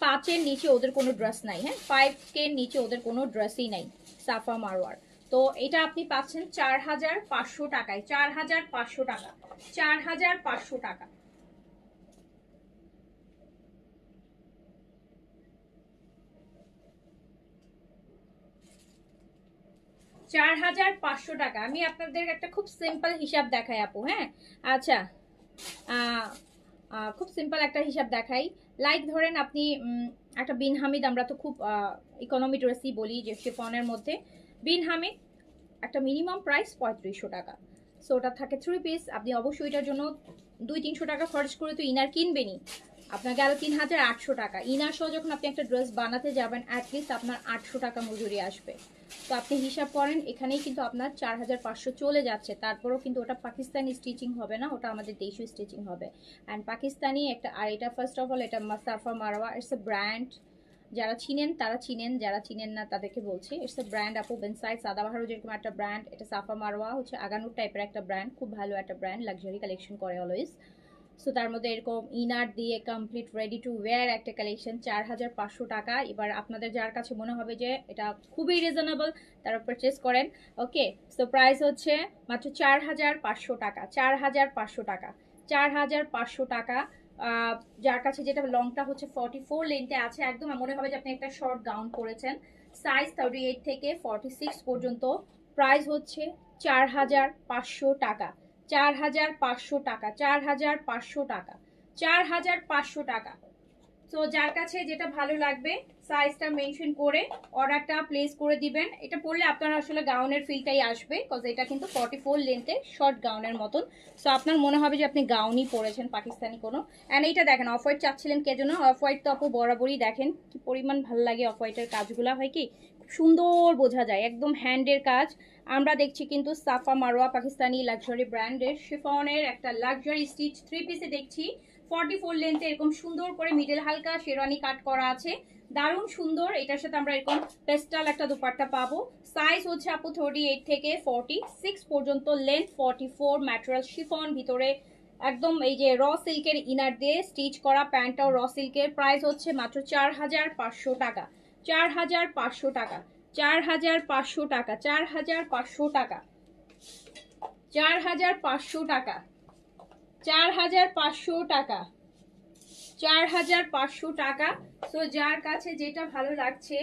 5-এর নিচে ওদের কোনো ড্রেস নাই, হ্যাঁ 5K নিচে ওদের কোনো ড্রেসই নাই সাফা মারওয়ার। তো এটা আপনি পাচ্ছেন 4500 টাকায়, 4500 টাকা, 4500 টাকা। 4500 টাকা। আমি আপনাদের একটা খুব সিম্পল হিসাব দেখাই আপু, হ্যাঁ আচ্ছা, আহ, খুব সিম্পল একটা হিসাব দেখাই। লাইক ধরেন আপনি একটা বিন হামিদ, আমরা তো খুব ইকোনমি ড্রেসই বলি যে শিফনের মধ্যে, বিন হামিদ একটা মিনিমাম প্রাইস 3500 টাকা। সো ওটা থাকে 3 পিস, আপনি অবশ্যই এটার জন্য 200-300 টাকা খরচ করে তো ইনার কিনবেনই। আপনাকে আরো 3800 টাকা ইনার সহ যখন আপনি একটা ড্রেস বানাতে যাবেন, অ্যাটলিস্ট আপনার 800 টাকা মজুরি আসবে। তো আপনি হিসাব করেন, এখানেই কিন্তু আপনার 4500 চলে যাচ্ছে। তারপরেও কিন্তু ওটা পাকিস্তানি স্টিচিং হবে না, ওটা আমাদের দেশীয় স্টিচিং হবে। অ্যান্ড পাকিস্তানি একটা, আর এটা ফার্স্ট অফ অল এটা সাফা মারওয়া, ইটস এ ব্র্যান্ড। যারা চিনেন তারা চিনেন, যারা চিনেন না তাদেরকে বলছি, ইটস এ ব্র্যান্ড আপু। বেনসাইড সাদাবাহারও যেরকম একটা ব্র্যান্ড, এটা সাফা মারওয়া হচ্ছে আগানুর টাইপের একটা ব্র্যান্ড, খুব ভালো একটা ব্র্যান্ড, লাক্সারি কালেকশন করে অলওয়েজ। সো তার মধ্যে এরকম ইনার দিয়ে কমপ্লিট রেডি টু ওয়্যার একটা কালেকশন, 4500 টাকা। এবার আপনাদের যার কাছে মনে হবে যে এটা খুবই রিজনেবল, তারা পারচেস করেন। ওকে, সো প্রাইস হচ্ছে মাত্র 4500 টাকা, 4500 টাকা, 4500 টাকা। যার কাছে যেটা লংটা হচ্ছে 44 লেন্থে আছে, একদম মনে হবে যে আপনি একটা শর্ট গাউন পরেছেন। সাইজ 38 থেকে 46 পর্যন্ত। প্রাইস হচ্ছে 4500 টাকা, 4500 টাকা, 4500 টাকা, 4500 টাকা। সো যার কাছে যেটা ভালো লাগবে সাইজটা মেনশন করে অর্ডারটা প্লেস করে দিবেন। এটা পরলে আপনার আসলে গাউনের ফিলটাই আসবে, কজ এটা কিন্তু 44 লেন্থে শর্ট গাউনের মতন। সো আপনার মনে হবে যে আপনি গাউনই পরেছেন পাকিস্তানি কোনো। অ্যান্ড এইটা দেখেন, অফ হোয়াইট চাচ্ছিলেন কে জন্য, অফ হোয়াইট তো আপু বরাবরই দেখেন কি পরিমাণ ভালো লাগে। অফ হোয়াইটের কাজগুলো হয় কি খুব সুন্দর বোঝা যায়, একদম হ্যান্ডের কাজ। আমরা দেখছি কিন্তু সাফা মারওয়া পাকিস্তানি লাক্সারি ব্র্যান্ডের শিফনের একটা লাক্সারি স্টিচ 3 পিসে দেখছি 44 লেন্থে এরকম সুন্দর করে মিডল হালকা শেরওয়ানি কাট করা আছে, দারুণ সুন্দর। এটার সাথে আমরা এরকম পেস্টাল একটা দুপাট্টা পাবো। সাইজ হচ্ছে আপু 38 থেকে 46 পর্যন্ত, লেন্থ 44, ম্যাটেরিয়াল শিফন, ভিতরে একদম এই যে র সিল্কের ইনার দিয়ে স্টিচ করা, প্যান্টটাও র সিল্কের। প্রাইস হচ্ছে মাত্র 4500 টাকা, 4500 টাকা, 4500 টাকা, 4500 টাকা, 4500 টাকা, 4500 টাকা, 4500 টাকা। সো যার কাছে যেটা ভালো লাগছে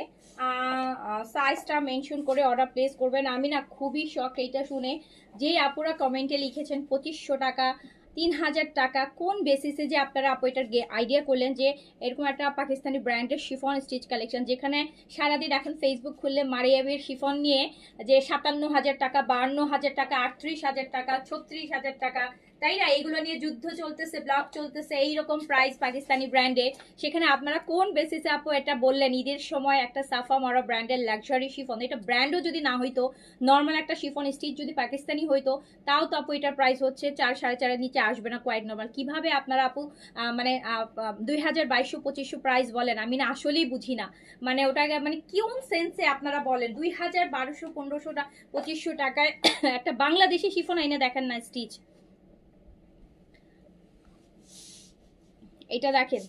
সাইজটা মেনশন করে অর্ডার প্লেস করবেন। আমি না খুবই শখ এইটা শুনে, যে আপুরা কমেন্টে লিখেছেন 2500 টাকা, 3000 টাকা, কোন বেসিসে যে আপনারা আপু এটার আইডিয়া করলেন যে এরকম একটা পাকিস্তানি ব্র্যান্ডের শিফন স্টিচ কালেকশন, যেখানে সারাদিন এখন ফেসবুক খুললে মারিয়াবির শিফন নিয়ে যে 57,000 টাকা, 52,000 টাকা, 38,000 টাকা, 36,000 টাকা, তাই না, এগুলো নিয়ে যুদ্ধ চলতেছে, ব্লগ চলতেছে, এইরকম প্রাইস পাকিস্তানি ব্র্যান্ডে। সেখানে আপনারা কোন বেসিসে আপু এটা বললেন ঈদের সময় একটা সাফা মারা ব্র্যান্ডের লাক্সারি শিফন, এটা ব্র্যান্ডও যদি না হইতো, নর্মাল একটা শিফন স্টিচ যদি পাকিস্তানি হইতো, তাও তো আপু এটার প্রাইস হচ্ছে 4-4.5 নিচে আসবে না, কোয়াইট নর্মাল। কিভাবে আপনারা আপু মানে 2200-2500 প্রাইস বলেন, আমি না আসলেই বুঝি না। মানে ওটাকে মানে কোন সেন্সে আপনারা বলেন 2200-1500 টাকা 2500 টাকায় একটা বাংলাদেশি শিফন আইনে দেখেন না স্টিচ। এটা দেখেন,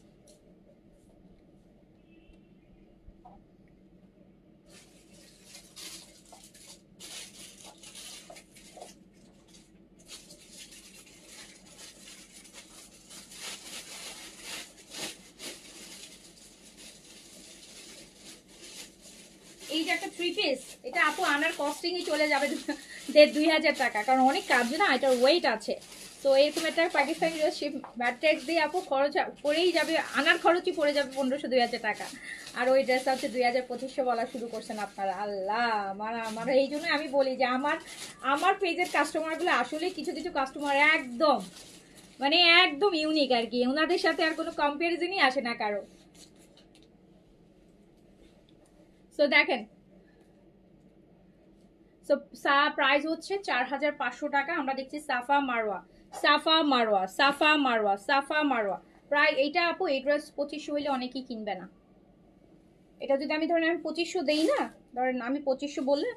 এই যে একটা 3 পিস, এটা আপু আনার কস্টিংই চলে যাবে 1,500 টাকা, কারণ অনেক কাজ না, এটার ওয়েট আছে। তো এরকম একটা পাকিস্তানি ড্রেস ভ্যাট ট্যাক্স দিয়ে আপু খরচ পড়েই যাবে, আনার খরচই পড়ে যাবে 1500-2000 টাকা। আর ওই ড্রেসটা হচ্ছে 2000-2500 বলা শুরু করছেন আপনারা। আল্লাহ, আমার এই জন্য আমি বলি যে আমার পেজের কাস্টমারগুলো আসলে কিছু কিছু কাস্টমার একদম মানে একদম ইউনিক আর কি, ওনাদের সাথে আর কোনো কম্পারিজনই আসে না কারো। সো দেখেন, সো প্রাইস হচ্ছে 4500 টাকা। আমরা দেখছি সাফা মারওয়া, সাফা মারওয়া, সাফা মারওয়া, সাফা মারওয়া। প্রায় এইটা আপু এই ড্রেস 2500 হইলে অনেকেই কিনবে না। এটা যদি আমি ধরেন আমি 2500 দেই না, ধরেন আমি 2500 বললে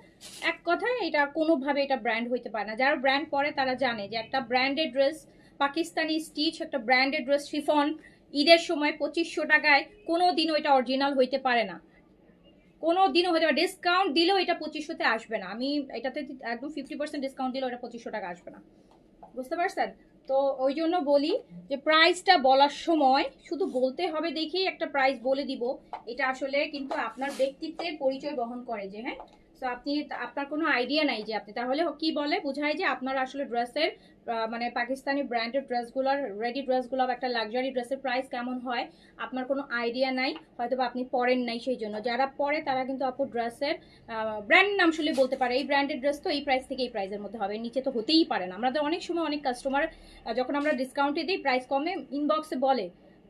এক কথায় এটা কোনোভাবে এটা ব্র্যান্ড হইতে পারে না। যারা ব্র্যান্ড পরে তারা জানে যে একটা ব্র্যান্ডেড ড্রেস, পাকিস্তানি স্টিচ একটা ব্র্যান্ডেড ড্রেস শিফন ঈদের সময় 2500 টাকায় কোনো দিনও এটা অরিজিনাল হইতে পারে না, কোনো দিনও হতে পারে। ডিসকাউন্ট দিলেও এটা 2500-তে আসবে না। আমি এটাতে একদম 50% ডিসকাউন্ট দিলেও এটা 2500 টাকা আসবে না, বুঝতে পারছেন? তো ওই জন্য বলি যে প্রাইসটা বলার সময় শুধু বলতে হবে দেখেই একটা প্রাইস বলে দিব, এটা আসলে কিন্তু আপনার ব্যক্তিত্বের পরিচয় বহন করে যে হ্যাঁ। সো আপনি আপনার কোনো আইডিয়া নাই যে আপনি তাহলে কি বলে বোঝায় যে আপনার আসলে ড্রেসের মানে পাকিস্তানি ব্র্যান্ডেড ড্রেসগুলোর রেডি ড্রেসগুলো একটা লাক্সারি ড্রেসের প্রাইস কেমন হয় আপনার কোনো আইডিয়া নাই, হয়তো বা আপনি পরেন নাই। সেই জন্য যারা পরে তারা কিন্তু আপু ড্রেসের ব্র্যান্ড নাম শুনলে বলতে পারে এই ব্র্যান্ডেড ড্রেস তো এই প্রাইস থেকে এই প্রাইসের মধ্যে হবে, নিচে তো হতেই পারে না। আমাদের অনেক সময় অনেক কাস্টমার যখন আমরা ডিসকাউন্টে দিই প্রাইস কমে ইনবক্সে বলে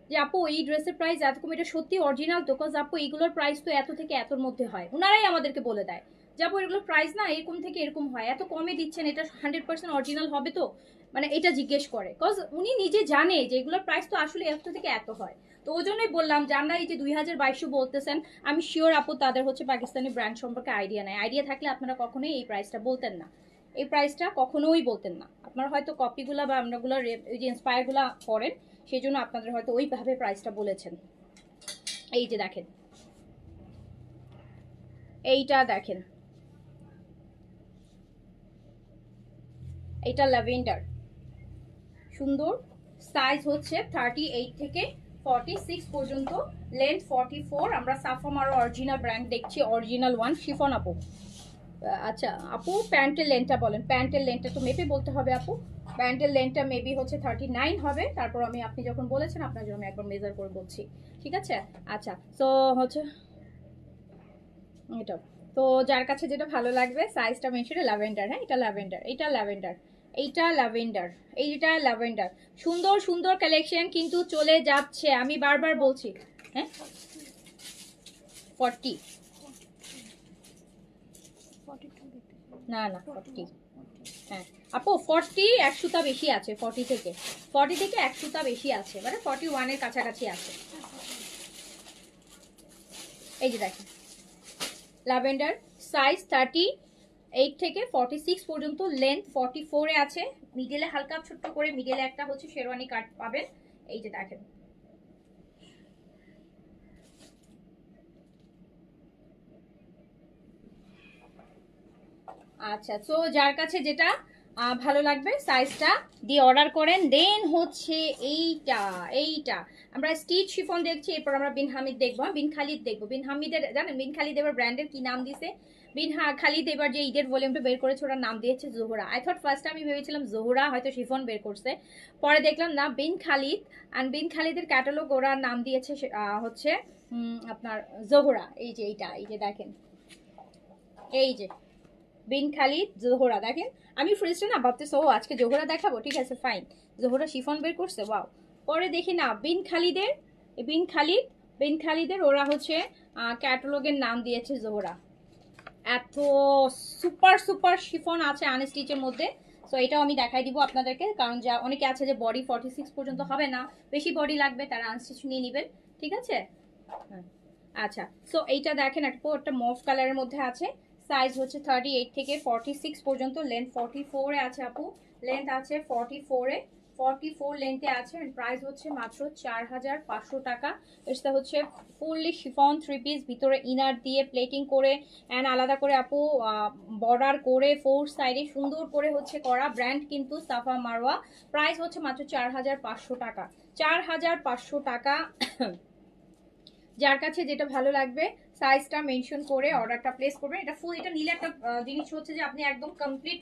যে আপু এই ড্রেসের প্রাইস এত কম, এটা সত্যি অরিজিনাল তো? কজ আপু এইগুলোর প্রাইস তো এত থেকে এতর মধ্যে হয়, ওনারাই আমাদেরকে বলে দেয় যে আপু এগুলোর প্রাইস না এরকম থেকে এরকম হয়, এত কমে দিচ্ছেন, এটা 100% অরিজিনাল হবে তো? মানে এটা জিজ্ঞেস করে, কজ উনি নিজে জানে যে এগুলোর প্রাইস তো আসলে এত থেকে এত হয়। তো ওই জন্যই বললাম যে আমরা এই যে 2200 বলতেছেন, আমি শিওর আপু তাদের হচ্ছে পাকিস্তানি ব্র্যান্ড সম্পর্কে আইডিয়া নাই। আইডিয়া থাকলে আপনারা কখনোই এই প্রাইসটা বলতেন না, এই প্রাইসটা কখনোই বলতেন না। আপনারা হয়তো কপিগুলা বা আমরাগুলো ওই যে ইন্সপায়ারগুলা করেন, সেই জন্য আপনাদের হয়তো ওইভাবে প্রাইসটা বলেছেন। এই যে দেখেন, এইটা দেখেন, এইটা ল্যাভেন্ডার সুন্দর, সাইজ হচ্ছে 38 থেকে 46 পর্যন্ত, লেন্থ 44। আমরা সাফা মারো অরিজিনাল ব্র্যান্ড দেখছি, অরিজিনাল ওয়ান শিফন আপু। আচ্ছা আপু প্যান্টের লেন্থটা বলেন, প্যান্টের লেন্থটা তো মেপে বলতে হবে আপু। প্যান্টের লেন্থটা মেবি হচ্ছে 39 হবে। তারপর আমি আপনি যখন বলেছেন আপনার জন্য আমি একবার মেজার করে বলছি, ঠিক আছে? আচ্ছা সো হচ্ছে এটা, তো যার কাছে যেটা ভালো লাগবে সাইজটা মেনশনে, ল্যাভেন্ডার, হ্যাঁ এটা ল্যাভেন্ডার, এটা ল্যাভেন্ডার, এইটা ল্যাভেন্ডার, এইটা ল্যাভেন্ডার। সুন্দর সুন্দর কালেকশন কিন্তু চলে যাচ্ছে, আমি বারবার বলছি। হ্যাঁ 40, না না 40, হ্যাঁ আপু 40 এক সুতা বেশি আছে, 40 থেকে এক সুতা বেশি আছে, মানে 41 এর কাছাকাছি আছে। এই যে দেখেন ল্যাভেন্ডার, সাইজ 38 থেকে 46 পর্যন্ত, লেন্থ 44 এ আছে। মিডলে হালকা ছোট্ট করে মিডলে একটা হচ্ছে শেরওয়ানি কাট পাবেন। এই যে দেখেন, আচ্ছা তো যার কাছে যেটা ভালো লাগবে সাইজটা দিয়ে অর্ডার করেন। দেন হচ্ছে এইটা, এইটা আমরা স্টিচ শিফন দেখছি, এরপর আমরা বিন হামিদ দেখবো, বিন খালিদ দেখবো। বিন হামিদের জানেন বিন খালিদ এবার ব্র্যান্ডের কি নাম দিছে? বিন খালিদ এবার যে ঈদের ভলিউমটা বের করেছে ওটার নাম দিয়েছে জোহরা। আই থট ফার্স্ট আমি ভেবেছিলাম জোহরা হয়তো শিফন বের করছে, পরে দেখলাম না বিন খালিদ। অ্যান্ড বিন খালিদের ক্যাটালগ ওরা নাম দিয়েছে হচ্ছে আপনার জোহরা। এই যে এইটা, এই যে দেখেন, এই যে বিন খালিদ জোহরা দেখেন। আমি ফ্রিজটা না ভাবতেছি ও আজকে জোহরা দেখাবো, ঠিক আছে ফাইন, জোহরা শিফন বের করছে, ওয়াও। পরে দেখি না বিন খালিদের, বিন খালিদ, বিন খালিদের ওরা হচ্ছে ক্যাটালগের নাম দিয়েছে জোহরা। এত সুপার সুপার শিফন আছে আনস্টিচের মধ্যে। সো এটাও আমি দেখাই দিব আপনাদেরকে, কারণ যা অনেকে আছে যে বডি 46 পর্যন্ত হবে না, বেশি বডি লাগবে, তারা আনস্টিচ নিয়ে নেবেন, ঠিক আছে? হ্যাঁ আচ্ছা সো এইটা দেখেন একটা মভ কালারের মধ্যে আছে, সাইজ হচ্ছে 38 থেকে 46 পর্যন্ত, লেন্থ 44 এ আছে আপু, লেন্থ আছে 44 এ, 44 লেন্থে আছে। প্রাইস হচ্ছে মাত্র 4500 টাকা। এটা হচ্ছে ফুললি শিফন 3 পিস, ভিতরে ইনার দিয়ে প্লেটিং করে অ্যান্ড আলাদা করে আপু বর্ডার করে 4 সাইডে সুন্দর করে হচ্ছে করা, ব্র্যান্ড কিন্তু সাফা মারওয়া। প্রাইস হচ্ছে মাত্র 4500 টাকা, 4500 টাকা। যার কাছে যেটা ভালো লাগবে সাইজটা মেনশন করে অর্ডারটা প্লেস করবেন। এটা ফুল, এটা নিলে একটা জিনিস হচ্ছে যে আপনি একদম কমপ্লিট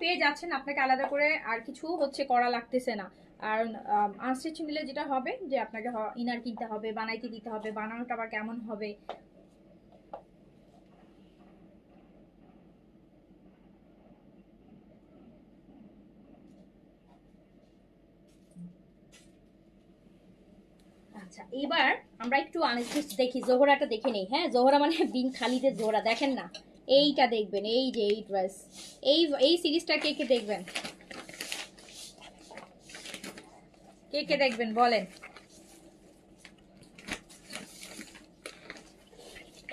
পেয়ে যাচ্ছেন, আপনাকে আলাদা করে আর কিছু হচ্ছে করা লাগতেছে না। আর আনস্টিচ নিলে যেটা হবে যে আপনাকে ইনার কিনতে হবে, বানাইতে দিতে হবে, বানানোটা আবার কেমন হবে। আচ্ছা এবার আমরা একটু আনস্টিচ দেখি, জোহরাটা দেখে নেই। হ্যাঁ জোহরা মানে বিন খালিদের জোহরা দেখেন না, এইটা দেখবেন, এই যে এই ড্রেস, এই সিরিজটা কে কে দেখবেন, কে কে দেখবেন বলেন।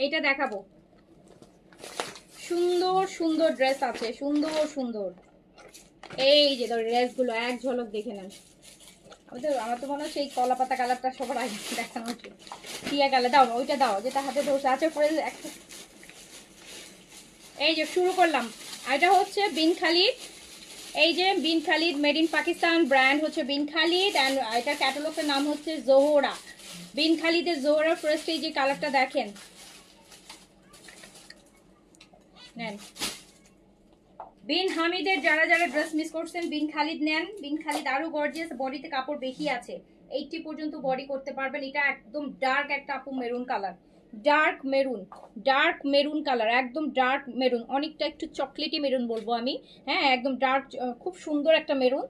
এইটা দেখাবো, সুন্দর সুন্দর ড্রেস আছে, সুন্দর সুন্দর। এই যে ধর ড্রেসগুলো এক ঝলক দেখে নেন। আমার তো মনে হচ্ছে এই কলা পাতা কালারটা সবার আগে দেখানো উচিত। টিয়া কালার দাও, ওইটা দাও যেটা হাতে ধরছে। আচ্ছা এই যে শুরু করলাম। এটা হচ্ছে বিন খালিদ, এই যে Bin Khalid made in Pakistan, brand হচ্ছে বিন খালিদ, অ্যান্ড এটা ক্যাটালগের নাম হচ্ছে জোহরা। বিন খালিদের জোহরা ফার্স্ট এই যে কালারটা দেখেন, নেন। বিন হামিদের যারা যারা ড্রেস মিস করছেন বিন খালিদ নেন। বিন খালিদ আরো গর্জিয়াস, বডিতে কাপড় বেশি আছে, 80 পর্যন্ত বডি করতে পারবেন। এটা একদম ডার্ক একটা আপু maroon colour, dark maroon colour, একদম ডার্ক মেরুন, অনেকটা একটু চকলেটি মেরুন বলবো আমি। হ্যাঁ একদম ডার্ক, খুব সুন্দর একটা মেরুন,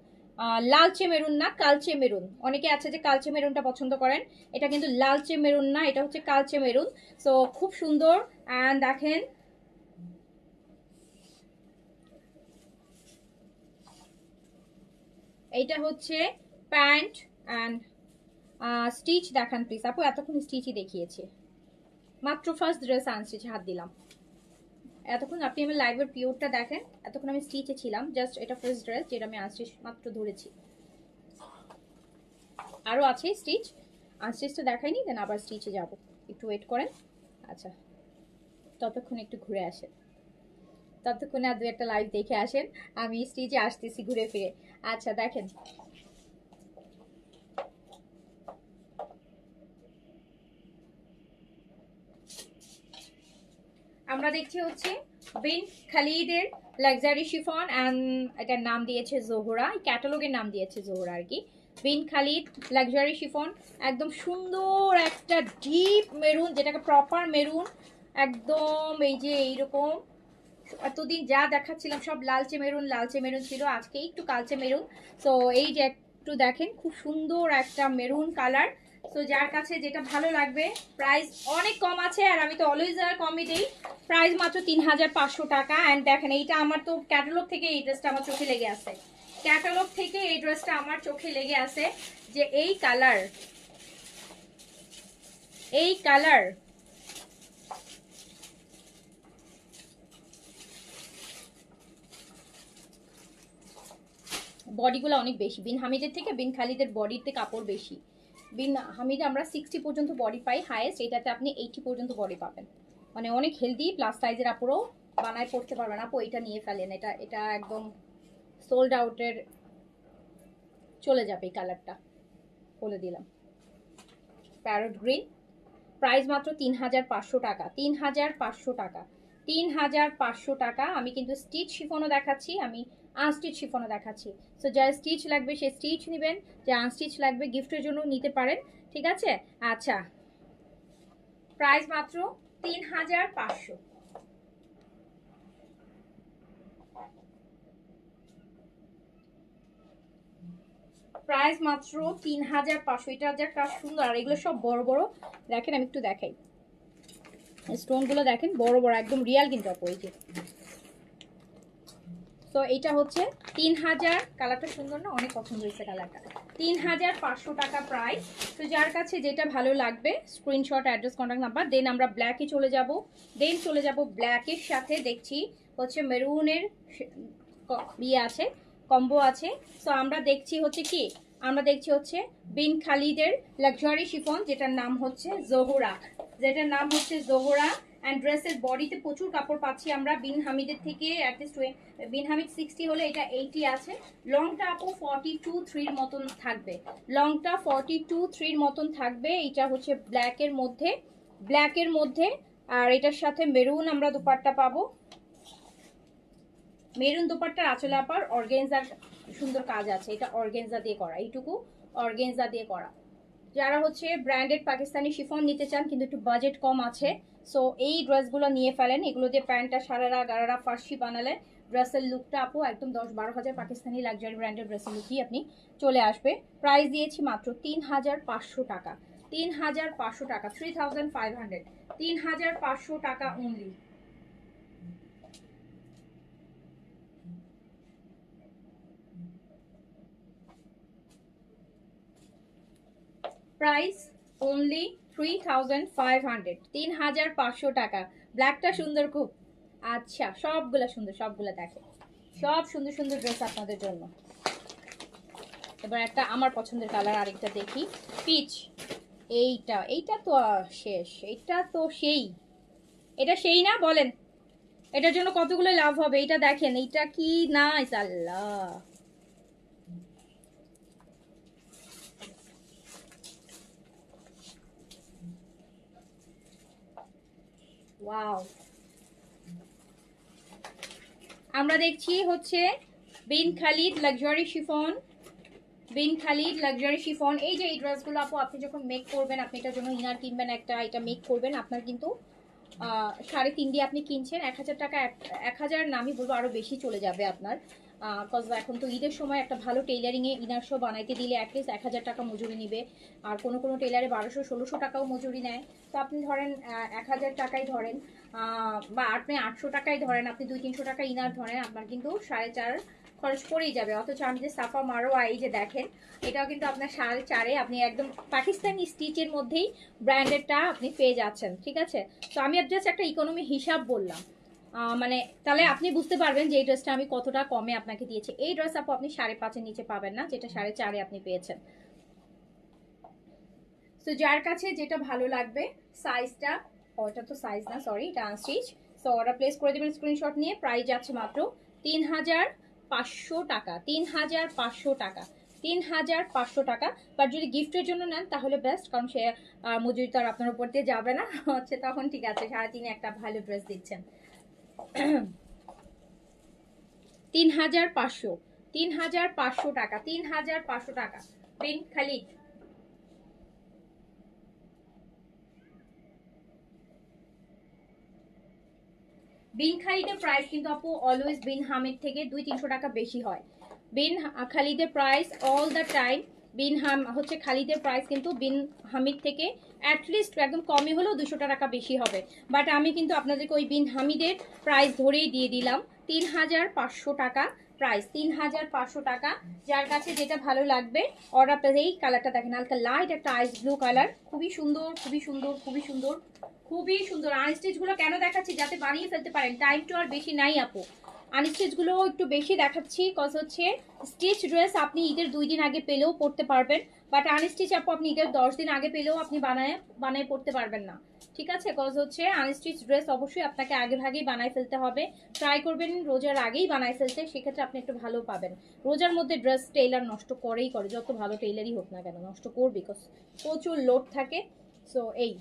লালচে মেরুন না, কালচে মেরুন। অনেকে আছে যে কালচে মেরুনটা পছন্দ করেন, এটা কিন্তু লালচে মেরুন না, এটা হচ্ছে কালচে মেরুন। সো খুব সুন্দর। অ্যান্ড দেখেন এইটা হচ্ছে প্যান্ট অ্যান্ড স্টিচ দেখান প্লিজ আপু, এতক্ষণ স্টিচই দেখিয়েছে, মাত্র ফার্স্ট ড্রেস আনস্টিচ হাত দিলাম। এতক্ষণ আপনি আমার লাইভের পিওরটা দেখেন, এতক্ষণ আমি স্টিচে ছিলাম, জাস্ট এটা ফার্স্ট ড্রেস যেটা আমি আনস্টিচ মাত্র ধরেছি। আরও আছে স্টিচ, আনস্টিচটা দেখাইনি, দেন আবার স্টিচে যাব, একটু ওয়েট করেন। আচ্ছা ততক্ষণ একটু ঘুরে আসেন, ততক্ষণে আর দু একটা লাইভ দেখে আসেন, আমি স্টিচে আসতেছি ঘুরে ফিরে। আচ্ছা দেখেন, আমরা দেখছি হচ্ছে বিন খালিদের লাক্সারি শিফন, অ্যান্ড এটার নাম দিয়েছে জোহরা, ক্যাটালগের নাম দিয়েছে জোহরা আর কি। বিন খালিদ লাক্সারি শিফন, একদম সুন্দর একটা ডিপ মেরুন, যেটাকে প্রপার মেরুন একদম। এই যে এইরকম এতদিন যা দেখাচ্ছিলাম সব লালচে মেরুন ছিল, আজকে একটু কালচে মেরুন। তো এই যে একটু দেখেন, খুব সুন্দর একটা মেরুন কালার। তো যার কাছে যেটা ভালো লাগবে, প্রাইস অনেক কম আছে, আর আমি তো অলওয়েজ আর কমই দিই, প্রাইস মাত্র 3500 টাকা। অ্যান্ড দেখেন এইটা আমার তো ক্যাটালগ থেকে এই ড্রেসটা আমার চোখে লেগে আছে, ক্যাটালগ থেকে এই ড্রেসটা আমার চোখে লেগে আছে, যে এই কালার, এই কালার। বডিগুলো অনেক বেশি, বিন হামিদের থেকে বিন খালিদের বডিতে কাপড় বেশি। বিন হামিদে আমরা 60 পর্যন্ত বডি পাই হাইয়েস্ট, এটাতে আপনি 80 পর্যন্ত বডি পাবেন, মানে অনেক হেলদি প্লাস সাইজের আপুরও বানায় পড়তে পারবেন। আপু এটা নিয়ে ফেলেন, এটা এটা একদম সোল্ড আউটের চলে যাবে এই কালারটা, বলে দিলাম। প্যারট গ্রিন, প্রাইস মাত্র 3500 টাকা, 3500 টাকা, 3500 টাকা। আমি কিন্তু স্টিচ শিফনও দেখাচ্ছি, আমি আনস্টিচ শিফনও দেখাচ্ছি। সো যার স্টিচ লাগবে সে স্টিচ নেবেন, যে আনস্টিচ লাগবে গিফটের জন্য নিতে পারেন, ঠিক আছে। আচ্ছা প্রাইস মাত্র 3500। প্রাইস মাত্র 3500। এটা যা কাজ সুন্দর, আর এগুলো সব বড় বড়, দেখেন আমি একটু দেখাই, স্টোনগুলো দেখেন বড় বড়, একদম রিয়াল কিন্তু আপু এই যে। তো এটা হচ্ছে 3000, কালারটা সুন্দর না, অনেক পছন্দ হয়েছে কালারটা। 3500 টাকা প্রাইস। তো যার কাছে যেটা ভালো লাগবে স্ক্রিনশট, অ্যাড্রেস, কন্ট্যাক্ট নাম্বার, দেন আমরা ব্ল্যাকে চলে যাব। ব্ল্যাকের সাথে দেখছি হচ্ছে মেরুনের ইয়ে আছে, কম্বো আছে। সো আমরা দেখছি হচ্ছে কি, আমরা দেখছি হচ্ছে বিন খালিদের লাক্সারি শিফন, যেটার নাম হচ্ছে জোহরা, অ্যান্ড ড্রেসের বডিতে প্রচুর কাপড় পাচ্ছি আমরা বিন হামিদের থেকে। অ্যাটলিস্ট বিন হামিদ 60 হলে এটা 80 আছে। লংটা আপু 42-3 মতন থাকবে, লংটা 42-3 মতন থাকবে। এটা হচ্ছে ব্ল্যাকের মধ্যে, আর এটার সাথে মেরুন আমরা দুপাট্টা পাবো, মেরুন দুপাট্টার আঁচলে আপার অর্গেনজার সুন্দর কাজ আছে, এটা অর্গেনজা দিয়ে করা, এইটুকু অর্গেনজা দিয়ে করা। যারা হচ্ছে ব্র্যান্ডেড পাকিস্তানি শিফন নিতে চান কিন্তু একটু বাজেট কম আছে, সো এই ড্রেসগুলো নিয়ে ফেলেন। এগুলো দিয়ে প্যান্টটা সারারা গারারা ফার্সি বানালে ড্রেসের লুকটা আপু একদম 10-12 হাজার পাকিস্তানি লাক্সারি ব্র্যান্ডের ড্রেসের লুকই আপনি চলে আসবে। প্রাইস দিয়েছি মাত্র 3500 টাকা, 3500 টাকা, 3500, 3500 টাকা অনলি। প্রাইস অনলি 3500, 3500 টাকা। ব্ল্যাকটা সুন্দর খুব। আচ্ছা, সবগুলা সুন্দর, সবগুলা দেখে, সব সুন্দর সুন্দর ড্রেস আপনাদের জন্য। এবার একটা আমার পছন্দের কালার আরেকটা দেখি, পিচ। এইটা এইটা তো শেষ, এটা তো সেই, এটা সেই না বলেন? এটার জন্য কতগুলো লাভ হবে, এটা দেখেন, এইটা কি নাইস, আল্লাহ। ওয়াও, আমরা দেখছি হচ্ছে বিন খালিদ লাক্সারি শিফন, বিন খালিদ লাক্সারি শিফন। এই যে এই ড্রেসগুলো আপু আপনি যখন মেক করবেন, আপনি এটার জন্য ইনার কিনবেন একটা, এটা মেক করবেন, আপনার কিন্তু 3.5 দিয়ে আপনি কিনছেন 1000 টাকা, 1000 না আমি বলবো আরো বেশি চলে যাবে আপনার। কজ এখন তো ঈদের সময় একটা ভালো টেইলারিংয়ে ইনার শো বানাইতে দিলে অ্যাটলিস্ট 1000 টাকা মজুরি নিবে, আর কোনো কোনো টেইলারে 1200-1600 টাকাও মজুরি নেয়। তো আপনি ধরেন 1000 টাকাই ধরেন, বা আপনি 800 টাকাই ধরেন, আপনি 200-300 টাকা ইনার ধরেন, আপনার কিন্তু 4.5 খরচ পড়েই যাবে। অথচ আমি যে সাফা মারোয়া এই যে দেখেন, এটাও কিন্তু আপনার 4.5 আপনি একদম পাকিস্তানি স্টিচের মধ্যেই ব্র্যান্ডেডটা আপনি পেয়ে যাচ্ছেন, ঠিক আছে? তো আমি জাস্ট একটা ইকোনমি হিসাব বললাম, মানে তাহলে আপনি বুঝতে পারবেন যে এই ড্রেসটা আমি কতটা কমে আপনাকে দিয়েছি। এই ড্রেস আপু আপনি 5.5-এর নিচে পাবেন না, যেটা 4.5 আপনি পেয়েছেন। তো যার কাছে যেটা ভালো লাগবে সাইজটা, ওটা তো সাইজ না সরি, এটা আনস্টিচ। সো অর্ডার প্লেস করে দেবেন স্ক্রিনশট নিয়ে। প্রাইস যাচ্ছে মাত্র 3500 টাকা, 3500 টাকা, 3500 টাকা। বাট যদি গিফটের জন্য নেন তাহলে বেস্ট, কারণ সে মজুরি তো আর আপনার উপর দিয়ে যাবে না হচ্ছে, তখন ঠিক আছে 3.5 একটা ভালো ড্রেস দিচ্ছেন। 3500, 3500 টাকা, 3500 টাকা। বিন খালিদ, বিন খালিদের প্রাইস কিন্তু আপু অলওয়েজ বিন হামিদ থেকে 200-300 টাকা বেশি হয়। বিন খালিদের প্রাইস অল দ্য টাইম, বিন হচ্ছে খালিদের প্রাইস কিন্তু বিন হামিদ থেকে অ্যাটলিস্ট একদম কমই হলেও 200 টাকা বেশি হবে। বাট আমি কিন্তু আপনাদেরকে ওই বিন হামিদের প্রাইস ধরেই দিয়ে দিলাম 3500 টাকা প্রাইস, 3500 টাকা। যার কাছে যেটা ভালো লাগবে অর্ডার, এই কালারটা দেখেন, হালকা লাইট একটা আইস ব্লু কালার, খুবই সুন্দর, খুবই সুন্দর, খুবই সুন্দর, খুবই সুন্দর। আনস্টিচ গুলো কেন দেখাচ্ছি, যাতে বানিয়ে ফেলতে পারেন, টাইম তো আর বেশি নাই আপু। আনস্টিচ গুলো একটু বেশি দেখাচ্ছি কজ হচ্ছে স্টিচ ড্রেস আপনি ঈদের 2 দিন আগে পেলেও পড়তে পারবেন, বাট আনস্টিচ আপু আপনি ঈদের 10 দিন আগে পেলেও আপনি বানায় পড়তে পারবেন না, ঠিক আছে? কজ হচ্ছে আনস্টিচ ড্রেস অবশ্যই আপনাকে আগে ভাগেই বানায় ফেলতে হবে। ট্রাই করবেন রোজার আগেই বানায় ফেলতে, সেক্ষেত্রে আপনি একটু ভালো পাবেন। রোজার মধ্যে ড্রেস টেইলার নষ্ট করেই করে, যত ভালো টেইলারই হোক না কেন নষ্ট করবে, বিকজ প্রচুর লোড থাকে। সো এই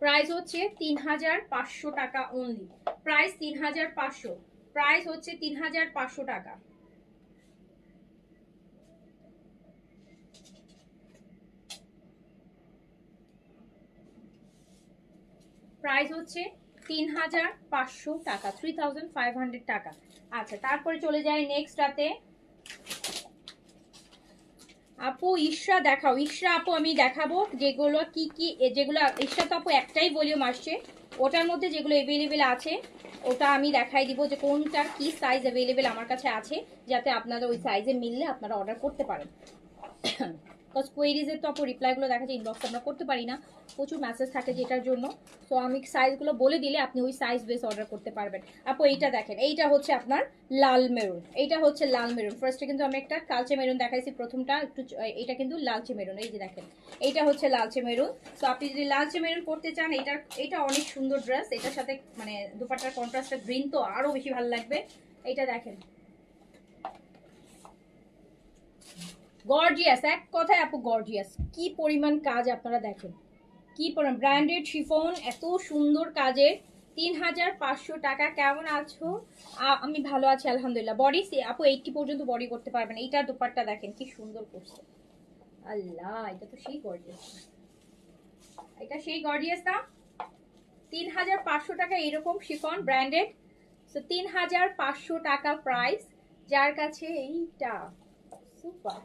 প্রাইস হচ্ছে 3500 টাকা অনলি, প্রাইস 3500, প্রাইস হচ্ছে 3500 টাকা। প্রাইস হচ্ছে 3500 টাকা, 3500 টাকা। আচ্ছা, তারপরে চলে যাই নেক্সট রাতে। আপু ইশরা দেখাও, ইশরা আপু আমি দেখাবো যেগুলো কি কি, যেগুলো ইশরা তো আপু একটাই ভলিউম আসছে, ওটার মধ্যে যেগুলো অ্যাভেলেবেল আছে ওটা আমি দেখাই দিব যে কোনটার কি সাইজ অ্যাভেলেবেল আমার কাছে আছে, যাতে আপনারা ওই সাইজে মিললে আপনারা অর্ডার করতে পারেন। বিকজ কোয়েরিজের তো আপু রিপ্লাইগুলো দেখা যায় ইনবক্সে আমরা করতে পারি না, প্রচুর মেসেজ থাকে যেটার জন্য। সো আমি সাইজগুলো বলে দিলে আপনি ওই সাইজ বেস অর্ডার করতে পারবেন। আপু এইটা দেখেন, এইটা হচ্ছে আপনার লাল মেরুন, এইটা হচ্ছে লাল মেরুন। ফার্স্টে কিন্তু আমি একটা কালচে মেরুন দেখাইছি প্রথমটা, একটু এটা কিন্তু লালচে মেরুন, এই যে দেখেন এইটা হচ্ছে লালচে মেরুন। সো আপনি যদি লালচে মেরুন পড়তে চান, এটা অনেক সুন্দর ড্রেস, এটার সাথে মানে দুপাট্টার কন্ট্রাস্টটা গ্রিন তো আরো বেশি ভালো লাগবে। এইটা দেখেন গর্জিয়াস, এক কথায় আপু গর্জিয়াস, কি পরিমাণ কাজ আপনারা দেখেন, কি পরিমাণ ব্র্যান্ডেড শিফন, এত সুন্দর কাজের। 3500 টাকা। কেমন আছো? আমি ভালো আছি আলহামদুলিল্লাহ। বডি আপু 80 পর্যন্ত বডি করতে পারবেন। এইটা দোপাট্টা দেখেন কি সুন্দর করছে, আল্লাহ, এটা তো সেই গর্জিয়াস, এটা সেই গর্জিয়াস না? 3500 টাকা এরকম শিফন ব্র্যান্ডেড। সো 3500 টাকা প্রাইস, যার কাছে এইটা সুপার।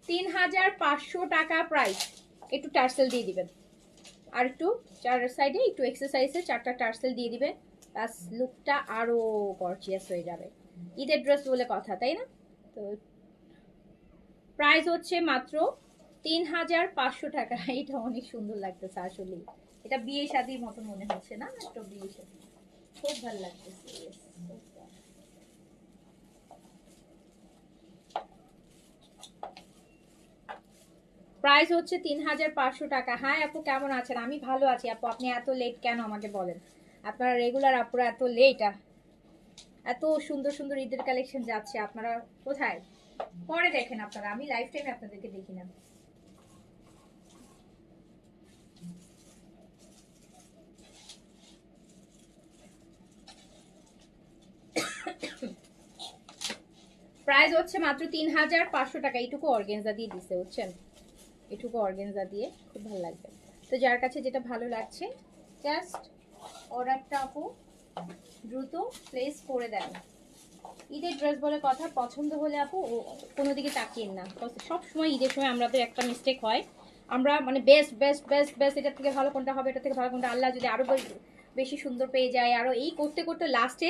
3500 টাকা প্রাইস। একটু টার্সেল দিয়ে দিবেন, আর একটু চার সাইডে একটু এক্সারসাইজে 4টা টার্সেল দিয়ে দিবেন, প্লাস লুকটা আরো গর্জিয়াস হয়ে যাবে। ঈদের ড্রেস বলে কথা, তাই না? তো প্রাইস হচ্ছে মাত্র 3500 টাকা। এটা অনেক সুন্দর লাগতেছে আসলে, এটা বিয়ে শাদির মতো মনে হচ্ছে না? একটা বিয়ে শাদী, খুব ভালো লাগতেছে। Yes, super. প্রাইস হচ্ছে 3500 টাকা। হ্যাঁ আপু কেমন আছেন? আমি ভালো আছি আপু। আপনি এত লেট কেন আমাকে বলেন? আপনারা রেগুলার আপুরা এত লেট, এত সুন্দর সুন্দর ঈদের কালেকশন যাচ্ছে, আপনারা কোথায়? পরে দেখেন আপনারা, আমি লাইফ টাইমে আপনাদেরকে দেখি না। প্রাইস হচ্ছে মাত্র 3500 টাকা। এইটুকু অর্গেনজা দিয়ে দিছে, বুঝছেন? এটুকু অর্গেনজা দিয়ে খুব ভালো লাগবে। তো যার কাছে যেটা ভালো লাগছে জাস্ট অর্ডারটা আপু দ্রুত প্লেস করে দেন। ঈদের ড্রেস বলে কথা, পছন্দ হলে আপু কোনো দিকে তাকিয়েন না। সব সময় ঈদের সময় আমাদের একটা মিস্টেক হয়, আমরা মানে বেস্ট বেস্ট বেস্ট বেস্ট, এটার থেকে ভালো কোনটা হবে, এটার থেকে ভালো কোনটা, আল্লাহ যদি আরো বেশি সুন্দর পেয়ে যায়, আরো এই করতে করতে লাস্টে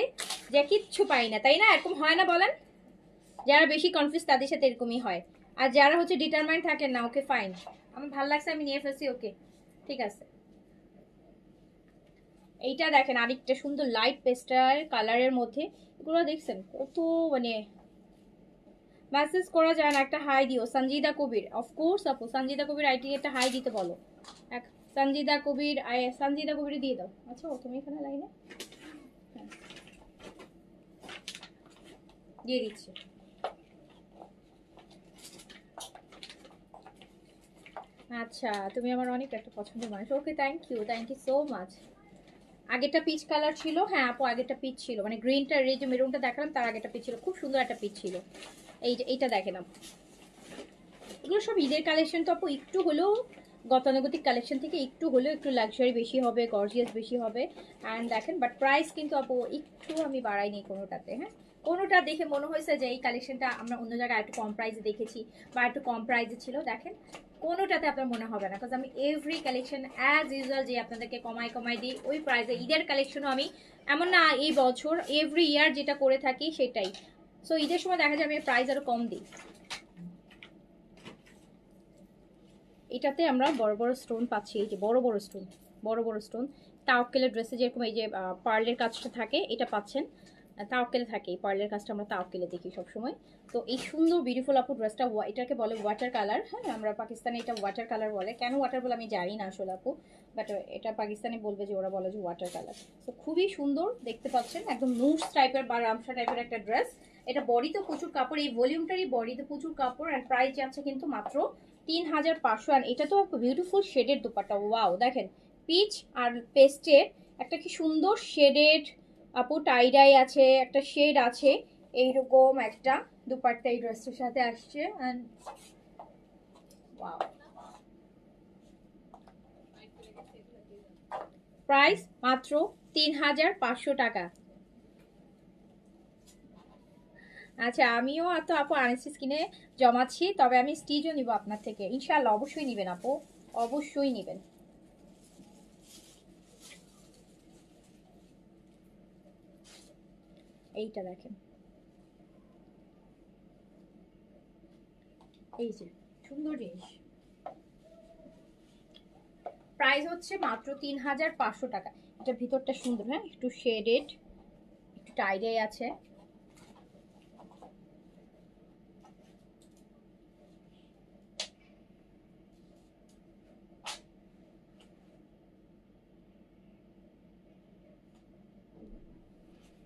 যে কিচ্ছু পাই না, তাই না? এরকম হয় না বলেন? যারা বেশি কনফিউজ তাদের সাথে এরকমই হয়। আর যারা হচ্ছে ডিটারমাইন্ড থাকেন না, ওকে ফাইন, আমার ভালো লাগছে আমি নিয়ে ফেলছি, ওকে ঠিক আছে। এইটা দেখেন আরেকটা সুন্দর লাইট পেস্টাল কালারের মধ্যে, এগুলো দেখছেন কত মানে মেসেজ করা যায় না। একটা হাই দিও সঞ্জিদা কবির, অফকোর্স আপু সঞ্জিদা কবির আইটি একটা হাই দিতে বলো। এক সঞ্জিদা কবির, সঞ্জিদা কবির দিয়ে দাও। আচ্ছা ও তুমি এখানে লাইনে, হ্যাঁ দিয়ে দিচ্ছি। আচ্ছা তুমি আমার অনেক একটা পছন্দের মানুষ, okay thank you so much. আগেরটা পিচ কালার ছিল, হ্যাঁ আপু আগেরটা পিচ ছিল, মানে গ্রিনটা এই যে মেরুনটা দেখালাম তার আগেরটা পিচ ছিল, খুব সুন্দর একটা পিচ ছিল। এইটা দেখেন আপু, এগুলো সব ঈদের কালেকশন তো আপু, একটু হলেও গতানুগতিক কালেকশন থেকে একটু হলেও একটু লাক্সারি বেশি হবে, গর্জিয়াস বেশি হবে। অ্যান্ড দেখেন বাট প্রাইস কিন্তু আপু একটু আমি বাড়াইনি কোনোটাতে। হ্যাঁ কোনোটা দেখে মনে হয়েছে যে এই কালেকশনটা আমরা অন্য জায়গায় একটু কম প্রাইসে দেখেছি বা একটু কম প্রাইসে ছিল, দেখেন কোনোটাতে আপনার মনে হবে না, বিকজ আমি এভরি কালেকশন অ্যাজ ইউজুয়াল যে আপনাদেরকে কমাই দিই ওই প্রাইসে। ঈদের কালেকশনও আমি এমন না এই বছর, এভরি ইয়ার যেটা করে থাকি সেটাই। সো ঈদের সময় দেখা যায় আমি প্রাইস আরও কম দিই। এটাতে আমরা বড় বড় স্টোন পাচ্ছি, এই যে বড় বড় স্টোন তাওয়াক্কেলের ড্রেসে যেরকম এই যে পার্লের কাজটা থাকে এটা পাচ্ছেন, তাওয়াক্কেলে থাকে এই পার্লের কাজটা, আমরা তাওয়াক্কেলে দেখি সবসময়। তো এই সুন্দর বিউটিফুল আপু ড্রেসটা, এটাকে বলে ওয়াটার কালার। হ্যাঁ আমরা পাকিস্তানে এটা ওয়াটার কালার বলে, কেন ওয়াটার বলে আমি জানি না আসলে আপু, বাট এটা পাকিস্তানে বলবে যে ওরা বলে যে ওয়াটার কালার। তো খুবই সুন্দর দেখতে পাচ্ছেন, একদম নুস টাইপের বা রামসা টাইপের একটা ড্রেস। এটা বডিতে প্রচুর কাপড়, এই ভলিউমটারই বডিতে প্রচুর কাপড়। অ্যান্ড প্রাইস যাচ্ছে কিন্তু মাত্র 3500। আর এটা তো বিউটিফুল শেডের দুপাট্টা, ওয়াও দেখেন পিচ আর পেস্টের একটা কি সুন্দর শেডেড আপু, টাইডাই আছে, একটা শেড আছে, এইরকম একটা দুপাট্টা এই ড্রেসটার সাথে আসছে। এন্ড ওয়াও, প্রাইস মাত্র 3500 টাকা। আচ্ছা আমিও তো আপু আনস্টিচ কিনে জমাচ্ছি, তবে আমি স্টিচও নিব আপনার থেকে ইনশাআল্লাহ। অবশ্যই নিবেন আপু, অবশ্যই নিবেন। এইটা দেখেন, এই যে সুন্দর জিনিস। প্রাইস হচ্ছে মাত্র 3500 টাকা। এটা ভিতরটা সুন্দর, হ্যাঁ একটু শেডেড, একটু টাইডাই আছে।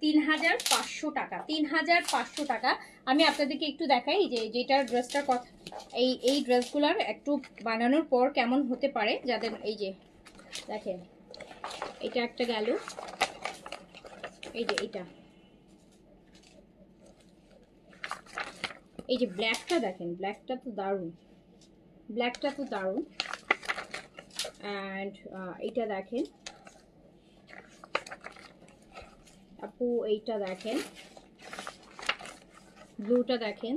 তিন হাজার পাঁচশো টাকা, 3500 টাকা। আমি আপনাদেরকে একটু দেখাই যে যেটার ড্রেসটার কথা, এই ড্রেসগুলোর একটু বানানোর পর কেমন হতে পারে যাদের, এই যে দেখেন এটা একটা গেল, এই যে এটা, এই যে ব্ল্যাকটা দেখেন, ব্ল্যাকটা তো দারুণ, ব্ল্যাকটা তো দারুণ। অ্যান্ড এইটা দেখেন আপু, এইটা দেখেন, ব্লুটা দেখেন,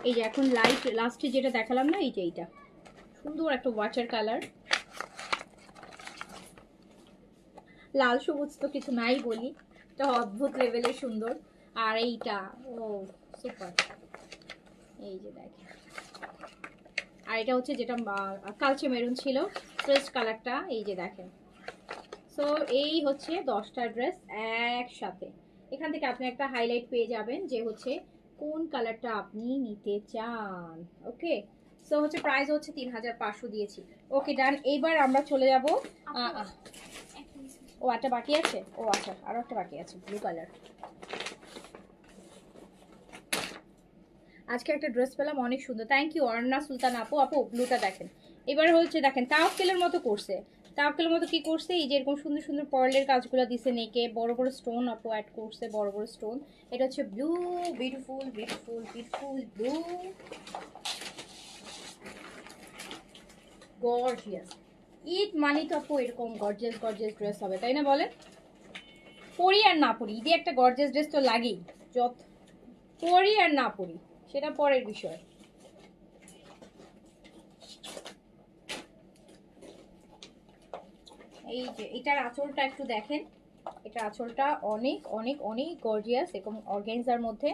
এই যে এখন লাইট লাস্টে যেটা দেখালাম না, এই যে এইটা সুন্দর একটা ওয়াটার কালার, লাল সবুজ তো কিছু নাই বলি, এটা অদ্ভুত লেভেলের সুন্দর। আর এইটা ও সুপার, এই যে দেখেন, আর এটা হচ্ছে যেটা কালচে মেরুন ছিল ফ্রেস্ট কালারটা, এই যে দেখেন। সো এই হচ্ছে 10টা ড্রেস একসাথে। এখান থেকে আপনি একটা হাইলাইট পেয়ে যাবেন যে হচ্ছে কোন কালারটা আপনি নিতে চান। ওকে, সো হচ্ছে প্রাইস হচ্ছে 3500 দিয়েছি। ওকে ডান। এইবার আমরা চলে যাব, ও একটা বাকি আছে, ও আচ্ছা আরো একটা বাকি আছে ব্লু কালার। আজকে একটা ড্রেস পেলাম অনেক সুন্দর, থ্যাংক ইউ অর্ণা সুলতান আপু। আপু ব্লুটা দেখেন, এবার হচ্ছে দেখেন তাওয়াক্কেলের মতো করছে। তাওয়াক্কেলের মতো কি করছে, এই যে এরকম সুন্দর সুন্দর পার্লের কাজগুলো দিছে নেকে, বড় বড় স্টোন আপু অ্যাড করছে, বড় বড় স্টোন। এটা হচ্ছে blue, beautiful beautiful beautiful blue, gorgeous. Eid মানে তো আপু এরকম গর্জিয়াস গর্জিয়াস ড্রেস হবে, তাই না বলেন? পরি আর না পরি, ঈদে একটা গর্জিয়াস ড্রেস তো লাগেই, যত পরি আর না পরি সেটা পরের বিষয়। এই যে এটার আঁচলটা একটু দেখেন, এটার আঁচলটা অনেক অনেক অনেক গর্জিয়াস, এবং অর্গানজার মধ্যে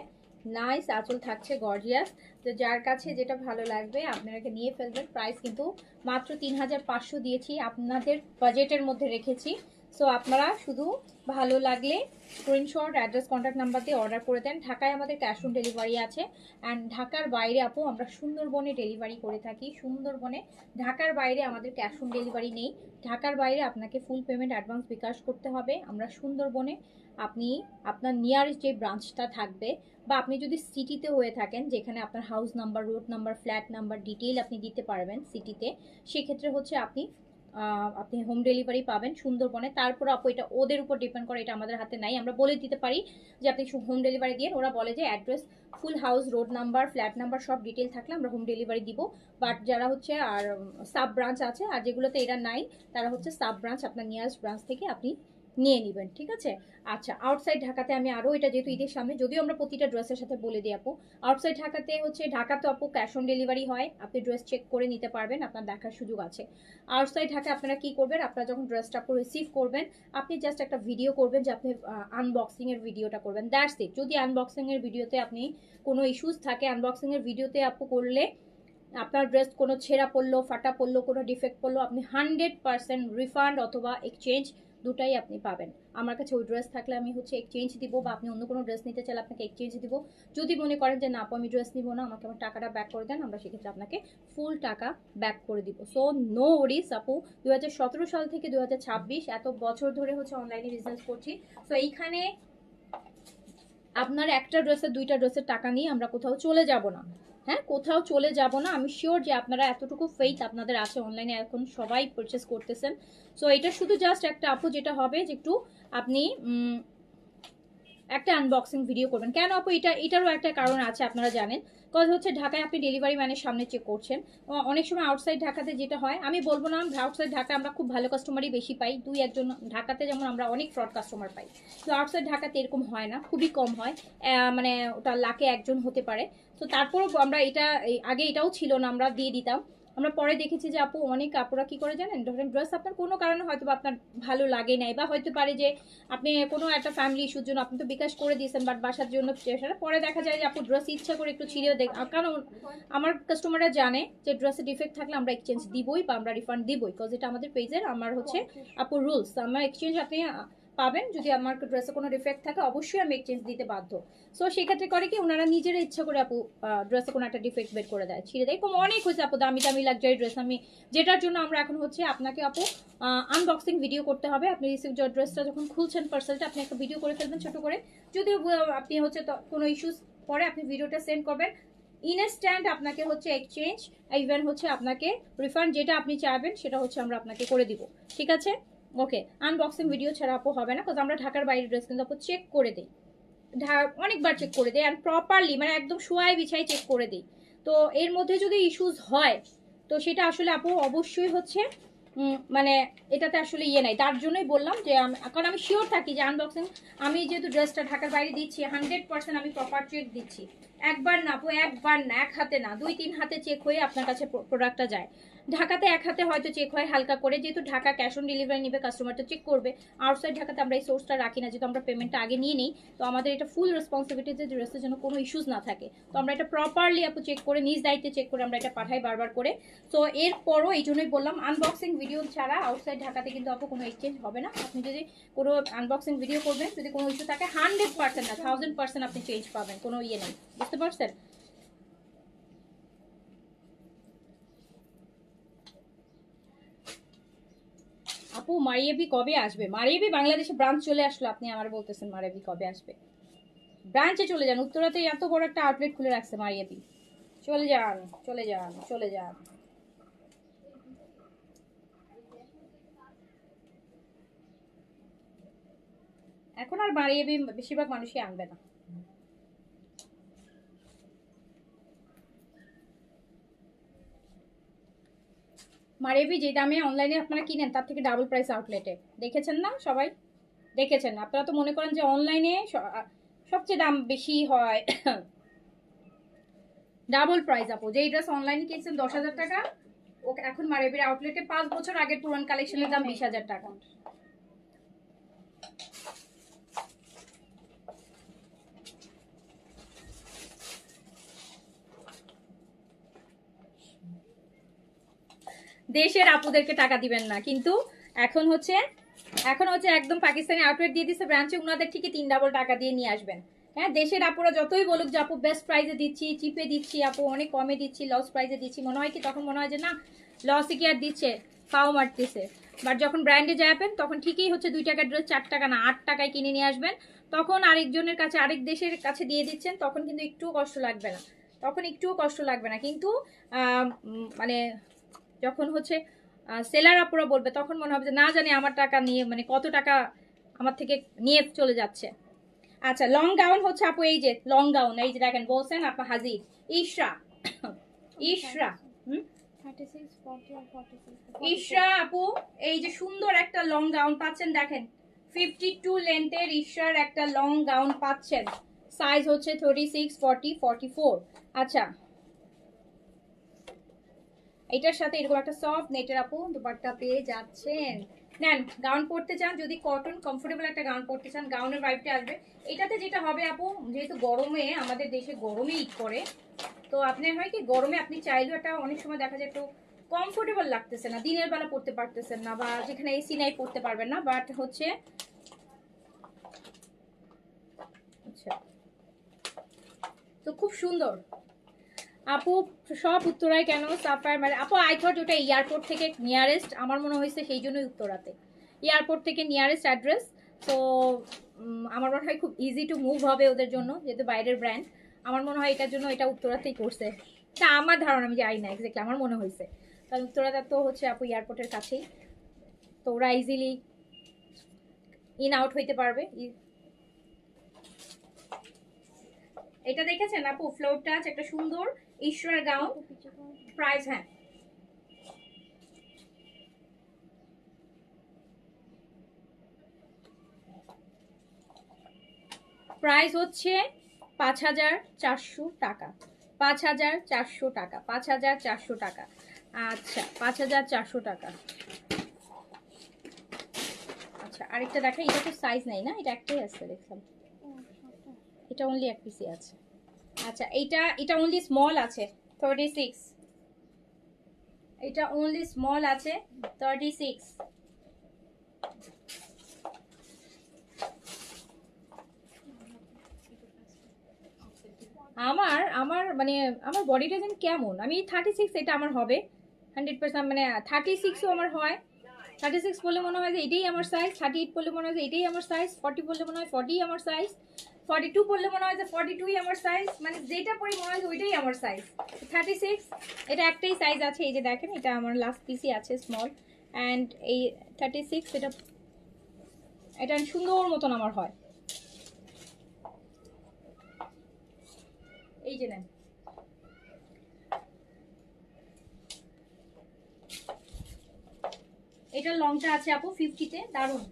নাইস আঁচল থাকছে, গর্জিয়াস। তো যার কাছে যেটা ভালো লাগবে আপনারা নিয়ে ফেলবেন। প্রাইস কিন্তু মাত্র 3500 দিয়েছি, আপনাদের বাজেটের মধ্যে রেখেছি। সো আপনারা শুধু ভালো লাগলে স্ক্রিনশট, অ্যাড্রেস, কন্ট্যাক্ট নাম্বার দিয়ে অর্ডার করে দেন। ঢাকায় আমাদের ক্যাশ অন ডেলিভারি আছে, অ্যান্ড ঢাকার বাইরে আপু আমরা সুন্দরবনে ডেলিভারি করে থাকি। সুন্দরবনে, ঢাকার বাইরে আমাদের ক্যাশ অন ডেলিভারি নেই। ঢাকার বাইরে আপনাকে ফুল পেমেন্ট অ্যাডভান্স বিকাশ করতে হবে। আমরা সুন্দরবনে, আপনি আপনার নিয়ারেস্ট যে ব্রাঞ্চটা থাকবে, বা আপনি যদি সিটিতে হয়ে থাকেন যেখানে আপনার house number, road number, flat number detail আপনি দিতে পারবেন সিটিতে, সেক্ষেত্রে হচ্ছে আপনি হোম ডেলিভারি পাবেন সুন্দরবনে। তারপর আপু এটা ওদের উপর ডিপেন্ড করে, এটা আমাদের হাতে নাই। আমরা বলে দিতে পারি যে আপনি হোম ডেলিভারি দিয়ে, ওরা বলে যে address, full house, road number, flat number সব ডিটেল থাকলে আমরা হোম ডেলিভারি দিব। বাট যারা হচ্ছে আর সাব ব্রাঞ্চ আছে, আর যেগুলোতে এরা নাই, তারা হচ্ছে সাব ব্রাঞ্চ, আপনার নিয়ারেস্ট ব্রাঞ্চ থেকে আপনি নিয়ে নেবেন, ঠিক আছে? আচ্ছা, আউটসাইড ঢাকাতে আমি আরও, এটা যেহেতু ঈদের সামনে, যদিও আমরা প্রতিটা ড্রেসের সাথে বলে দিই আপু, আউটসাইড ঢাকাতে হচ্ছে, ঢাকাতে আপু ক্যাশ অন ডেলিভারি হয়, আপনি ড্রেস চেক করে নিতে পারবেন, আপনার দেখার সুযোগ আছে। আউটসাইড ঢাকা আপনারা কি করবেন, আপনারা যখন ড্রেসটা আপু রিসিভ করবেন, আপনি জাস্ট একটা ভিডিও করবেন, যে আপনি আনবক্সিং এর ভিডিওটা করবেন, দ্যাটস ইট। যদি আনবক্সিং এর ভিডিওতে আপনি কোনো ইস্যুস থাকে, আনবক্সিং এর ভিডিওতে আপু করলে আপনার ড্রেস কোনো ছেঁড়া পড়লো, ফাটা পড়লো, কোনো ডিফেক্ট পড়লো, আপনি 100% রিফান্ড অথবা এক্সচেঞ্জ দুটাই আপনি পাবেন। আমার কাছে ওই ড্রেস থাকলে আমি হচ্ছে এক্সচেঞ্জ দিব, বা আপনি অন্য কোনো ড্রেস নিতে চাইলে আপনাকে এক্সচেঞ্জ দিব। যদি মনে করেন যে না আপু আমি ড্রেস নিব না, আমাকে আমার টাকাটা ব্যাক করে দেন, আমরা সেক্ষেত্রে আপনাকে ফুল টাকা ব্যাক করে দিব। সো নো ওয়ারিস আপু। 2017 সাল থেকে 2026 এত বছর ধরে হচ্ছে অনলাইনে বিজনেস করছি। সো এইখানে আপনার একটা ড্রেসের, দুইটা ড্রেসের টাকা নিয়ে আমরা কোথাও চলে যাব না। হ্যাঁ, কোথাও চলে যাব না। আমি শিওর যে আপনারা এতটুকু ফেইথ আপনাদের আছে, অনলাইনে এখন সবাই পারচেস করতেছেন। সো এটা শুধু জাস্ট একটা আপু যেটা হবে যে একটু আপনি একটা আনবক্সিং ভিডিও করবেন। কেন আপু, এটারও একটা কারণ আছে, আপনারা জানেন। কজ হচ্ছে ঢাকায় আপনি ডেলিভারি ম্যানের সামনে চেক করছেন। অনেক সময় আউটসাইড ঢাকাতে যেটা হয়, আমি বলবো না আউটসাইড ঢাকা আমরা খুব ভালো কাস্টমারই বেশি পাই, দুই একজন। ঢাকাতে যেমন আমরা অনেক ফ্রড কাস্টমার পাই, তো আউটসাইড ঢাকাতে এরকম হয় না, খুবই কম হয়। মানে ওটা লাখে একজন হতে পারে। তো তারপরও আমরা এটা, আগে এটাও ছিল না, আমরা দিয়ে দিতাম। আমরা পরে দেখেছি যে আপু অনেক আপুরা কি করে জানেন, ধরেন ড্রেস আপনার কোনো কারণে হয়তো বা আপনার ভালো লাগে নাই, বা হয়তো পারে যে আপনি কোনো একটা ফ্যামিলি ইস্যুর জন্য আপনি তো বিকাশ করে দিয়েছেন, বাট বাসার জন্য প্রেশারে পরে দেখা যায় যে আপু ড্রেস ইচ্ছা করে একটু ছিঁড়েও দেখ। কারণ আমার কাস্টমাররা জানে যে ড্রেসে ডিফেক্ট থাকলে আমরা এক্সচেঞ্জ দিবই, বা আমরা রিফান্ড দিবই, বিকজ এটা আমাদের পেজের আমার হচ্ছে আপু রুলস। আমার এক্সচেঞ্জ আপনি পাবেন, যদি আমার ড্রেসে কোনো ডিফেক্ট থাকে অবশ্যই আমি এক্সচেঞ্জ দিতে বাধ্য। সো সেক্ষেত্রে করে কি, ওনারা নিজেরা ইচ্ছা করে আপু ড্রেসে কোনো একটা ডিফেক্ট বের করে দেয়, ছিঁড়ে দেয়। এরকম অনেক হয়েছে আপু, দামি দামি লাক্সারি ড্রেস, আমি যেটার জন্য আমরা এখন হচ্ছে আপনাকে আপু আনবক্সিং ভিডিও করতে হবে। আপনি রিসিভ ড্রেসটা যখন খুলছেন পার্সেলটা, আপনি একটা ভিডিও করে ফেলবেন ছোট করে। যদি আপনি হচ্ছে কোনো ইস্যুস পরে আপনি ভিডিওটা সেন্ড করবেন, ইনস্ট্যান্ট আপনাকে হচ্ছে এক্সচেঞ্জ, ইভেন হচ্ছে আপনাকে রিফান্ড, যেটা আপনি চাইবেন সেটা হচ্ছে আমরা আপনাকে করে দিব, ঠিক আছে? ওকে, আনবক্সিং ভিডিও ছাড়া আপু হবে না, কারণ আমরা ঢাকার বাইরের ড্রেস কিন্তু আপু চেক করে দিই, অনেকবার চেক করে দেয়, অ্যান্ড প্রপারলি, মানে একদম শোয়াই বিছাই চেক করে দিই। তো এর মধ্যে যদি ইস্যুস হয়, তো সেটা আসলে আপু অবশ্যই হচ্ছে মানে এটাতে আসলে ইয়ে নাই। তার জন্যই বললাম যে কারণ আমি শিওর থাকি যে আনবক্সিং, আমি যেহেতু ড্রেসটা ঢাকার বাইরে দিচ্ছি, 100% আমি প্রপার চেক দিচ্ছি, একবার না আপু, একবার না, এক হাতে না, 2-3 হাতে চেক হয়ে আপনার কাছে প্রোডাক্টটা যায়। ঢাকাতে এক হাতে হয়তো চেক হয় হালকা করে, যেহেতু ঢাকা ক্যাশ অন ডেলিভারি নিবে, কাস্টমার তো চেক করবে। আউটসাইড ঢাকাতে আমরা এই সোর্সটা রাখি না, যেহেতু আমরা পেমেন্টটা আগে নিয়ে নিই। তো আমাদের এটা ফুল রেসপন্সিবিলিটি যে ড্রেসের জন্য কোনো ইস্যুস না থাকে। তো আমরা এটা প্রপারলি আপু চেক করে, নিজ দায়িত্বে চেক করে আমরা এটা পাঠাই বারবার করে। তো এরপরও এই জন্যই বললাম, আনবক্সিং ভিডিও ছাড়া আউটসাইড ঢাকাতে কিন্তু আপু কোনো এক্সচেঞ্জ হবে না। আপনি যদি কোনো আনবক্সিং ভিডিও করবেন, যদি কোনো ইস্যু থাকে 100% না 1000% আপনি চেঞ্জ পাবেন, কোনো ইয়ে নেই, বুঝতে পারছেন? আপু মারিয়াবি কবে আসবে? মারিয়াবি বাংলাদেশে ব্রাঞ্চ চলে আসলো, আপনি আমার বলতেছেন মারিয়াবি কবে আসবে? ব্রাঞ্চে চলে যান, উত্তরাতে এত বড় একটা আউটলেট খুলে রাখছে মারিয়াবি। চলে যান, চলে যান, চলে যান। এখন আর মারিয়াবি বেশিরভাগ মানুষই আনবে না। মারিয়াবি যে দামে অনলাইনে আপনারা কিনেন তার থেকে ডাবল প্রাইস আউটলেটে, দেখেছেন না সবাই? দেখেছেন? আপনারা তো মনে করেন যে অনলাইনে সবচেয়ে দাম বেশি হয়। ডাবল প্রাইস আপু, যে ড্রেস অনলাইনে কিনছেন 10,000 টাকা, ও এখন মারিয়াবির আউটলেটে 5 বছর আগের পুরান কালেকশনের দাম 20,000 টাকা। দেশের আপুদেরকে টাকা দিবেন না, কিন্তু এখন হচ্ছে একদম পাকিস্তানি আউটলেট দিয়ে দিচ্ছে ব্রাঞ্চে, উনাদের ঠিকই 3 ডাবল টাকা দিয়ে নিয়ে আসবেন। হ্যাঁ, দেশের আপুরা যতই বলুক যে আপু বেস্ট প্রাইসে দিচ্ছি, চিপে দিচ্ছি, আপু অনেক কমে দিচ্ছি, লস প্রাইসে দিচ্ছি, মনে হয় কি তখন মনে হয় যে না, লসই কি আর দিচ্ছে, ফাও মারতেছে। বাট যখন ব্র্যান্ডে যাবেন তখন ঠিকই হচ্ছে 2 টাকার ড্রেস 4 টাকা না 8 টাকায় কিনে নিয়ে আসবেন। তখন আরেকজনের কাছে, আরেক দেশের কাছে দিয়ে দিচ্ছেন, তখন কিন্তু একটুও কষ্ট লাগবে না, কিন্তু মানে যখন হচ্ছে সেলার আপুরা বলবে তখন মনে হবে যে না জানি আমার টাকা নিয়ে মানে কত টাকা আমার থেকে নিয়ে চলে যাচ্ছে। আচ্ছা, লং গাউন হচ্ছে আপু, এই যে লং গাউন, এই যে দেখেন বলছেন আপু হাজির ইশরা। ইশরা 36, 40 আর 46 ইশরা আপু, এই যে সুন্দর একটা লং গাউন পাচ্ছেন, দেখেন 52 লেন্থের ইশরার একটা লং গাউন পাচ্ছেন। সাইজ হচ্ছে 36, 40, 44। আচ্ছা, এটার সাথে এরকম একটা সফট নেটের আপু দুপাট্টা পেয়ে যাচ্ছেন। নেন, গাউন পরতে চান, যদি কটন কমফোর্টেবল একটা গাউন পরতে চান, গাউনের ভাইবটা আসবে। এটাতে যেটা হবে আপু, যেহেতু গরমে আমাদের দেশে গরমে ঈদ করে, তো আপনার হয় কি গরমে আপনি চাইলেও একটা অনেক সময় দেখা যায় একটু কমফোর্টেবল লাগতেছে না, দিনের বেলা পড়তে পারতেছেন না, বা যেখানে এসি নাই পড়তে পারবেন না, বাট হচ্ছে আচ্ছা, তো খুব সুন্দর আপু। সব উত্তরায় কেন সাফায়ার মানে আপু, আই থট ওটা এয়ারপোর্ট থেকে নিয়ারেস্ট, আমার মনে হয়েছে সেই জন্যই উত্তরাতে, এয়ারপোর্ট থেকে নিয়ারেস্ট অ্যাড্রেস। তো আমার মনে হয় খুব ইজি টু মুভ হবে ওদের জন্য, যেহেতু বাইরের ব্র্যান্ড। আমার মনে হয় এটার জন্য এটা উত্তরাতেই করছে, তা আমার ধারণা, আমি যাই না এক্স্যাক্টলি, আমার মনে হয়েছে। কারণ উত্তরাটা তো হচ্ছে আপু এয়ারপোর্টের কাছেই, তো ওরা ইজিলি ইন আউট হইতে পারবে। এটা দেখেছেন আপু, ফ্লোর টাচ একটা সুন্দর ঈশ্বর গাউন। প্রাইস, হ্যাঁ প্রাইস হচ্ছে 5,400 টাকা, 5,400 টাকা, 5,400 টাকা। আচ্ছা, 5,400 টাকা। আচ্ছা, আরেকটা দেখাই, এটা তো সাইজ নাই না, এটা একটাই আছে দেখলাম, এটা অনলি এক পিসি আছে। আচ্ছা, এটা অনলি স্মল আছে 36, এটা অনলি স্মল আছে 36। আমার আমার মানে আমার বডিটা যেন কেমন, আমি 36, এটা আমার হবে 100%, মানে 36ও আমার হয়। 36 বললে মনে হয় যে এটাই আমার সাইজ, 38 বললে মনে হয় যে এটাই আমার সাইজ, 40 বললে মনে হয় 40 আমার সাইজ, 42 বললে মনে হয় যে 42ই আমার সাইজ, মানে যেটা পরি মনে হয় যে ওইটাই আমার সাইজ। 36 এটা একটাই সাইজ আছে, এই যে দেখেন এটা আমার লাস্ট পিসি আছে স্মল, অ্যান্ড এই 36 এটা সুন্দর মতন আমার হয়। এই যে নেন, এটা লংটা আছে আপু 50-তে, দারুন।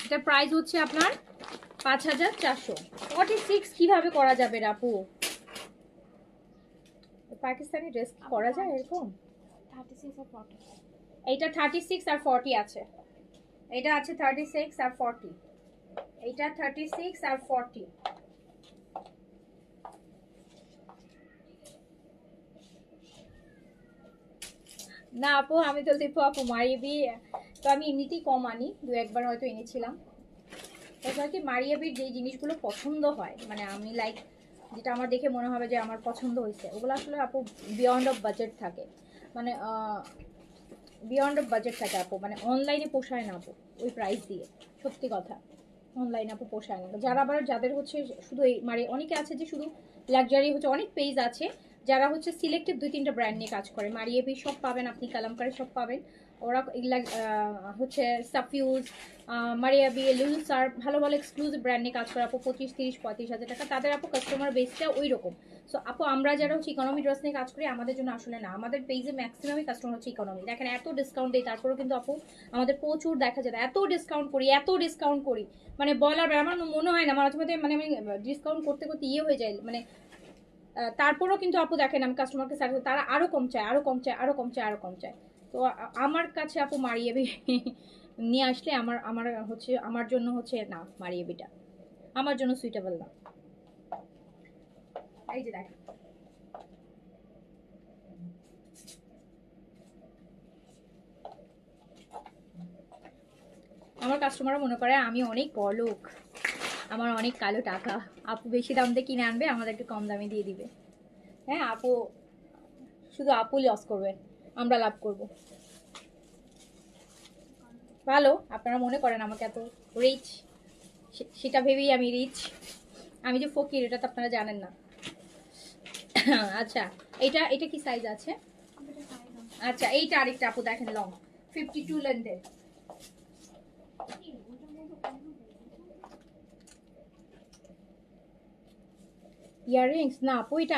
এটা প্রাইস হচ্ছে আপনার 5400। 46 কিভাবে করা যাবে রে আপু? পাকিস্তানি ড্রেস করা যায় এরকম? 36 আর 40 এইটা 36 আর 40 আছে। এটা আছে 36 আর 40। এইটা 36 আর 40। না আপু, আমি তো দেখো আপু মারিয়াবি তো আমি এমনিতেই কম আনি, দু একবার হয়তো এনেছিলাম। এটা কি মারিয়াবির যে জিনিসগুলো পছন্দ হয়, মানে আমি লাইক যেটা আমার দেখে মনে হবে যে আমার পছন্দ হয়েছে, ওগুলো আসলে আপু বিয়ন্ড অফ বাজেট থাকে, মানে বিয়ন্ড অফ বাজেট থাকে আপু, মানে অনলাইনে পোষায় না আপু ওই প্রাইস দিয়ে, সত্যি কথা। অনলাইনে আপু পোষায় না। যারা আবার যাদের হচ্ছে শুধু এই মানে অনেকে আছে যে শুধু লাক্সারি হচ্ছে, অনেক পেজ আছে যারা হচ্ছে সিলেক্টেড 2-3টা ব্র্যান্ড নিয়ে কাজ করে। মারিয়াবি সব পাবেন আপনি, কালামকারি সব পাবেন। ওরা এগুলা হচ্ছে সাফিউজ, মারিয়াবি, লুলসার ভালো ভালো এক্সক্লুসিভ ব্র্যান্ড নিয়ে কাজ করে আপু, 25-30-35 হাজার টাকা তাদের আপু কাস্টমার বেসটা ওই রকম। সো আপু আমরা যারা হচ্ছে ইকোনমি ড্রেস নিয়ে কাজ করি, আমাদের জন্য আসলে না, আমাদের পেজে ম্যাক্সিমামই কাস্টমার হচ্ছে ইকোনমি। দেখেন এত ডিসকাউন্ট দেয়, তারপরেও কিন্তু আপু আমাদের প্রচুর দেখা যায় এত ডিসকাউন্ট করি, মানে বলার আমার মনে হয় না, মাঝে মাঝে মানে আমি ডিসকাউন্ট করতে করতে ইয়ে হয়ে যায়, মানে তারপরেও কিন্তু আপু দেখেন আমি কাস্টমারকে সার্ভিস, তারা আরো কম চায়, আরো কম চায়, আরো কম চায়, আরো কম চায়। তো আমার কাছে আপু মারিয়াবি নিয়ে আসলে আমার আমার হচ্ছে আমার জন্য হচ্ছে না, মারিয়াবিটা আমার জন্য সুইটেবল না। এই যে দেখেন আমার কাস্টমাররা মনে করে আমি অনেক বড়লোক, আমার অনেক কালো টাকা, আপু বেশি দাম দিয়ে কিনে আনবে, আমাদের একটু কম দামে দিয়ে দিবে। হ্যাঁ আপু, শুধু আপু লস করবে, আমরা লাভ করব। ভালো আপনারা মনে করেন আমাকে এত রিচ, সেটা ভেবেই আমি রিচ। আমি যে ফকির এটা তো আপনারা জানেন না। আচ্ছা এটা এটা কি সাইজ আছে? আচ্ছা এইটা আরেকটা আপু দেখেন, লং 52 লেন্থের। ইয়াররিংস না আপু, এটা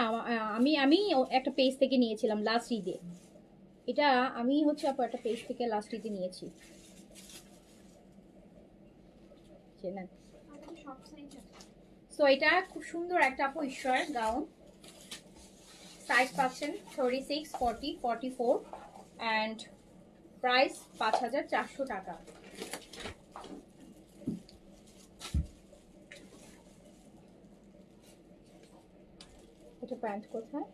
আমি আমি একটা পেজ থেকে নিয়েছিলাম লাস্ট ঈদে। এটা আমি হচ্ছে আপু একটা পেজ থেকে লাস্ট ঈদে নিয়েছি। চেনেন? সো এটা খুব সুন্দর একটা আপু ঈশ্বর গাউন, সাইজ পাচ্ছেন 36, 40, 44 অ্যান্ড প্রাইস 5400 টাকা। এটা প্যান্ট কোথায়?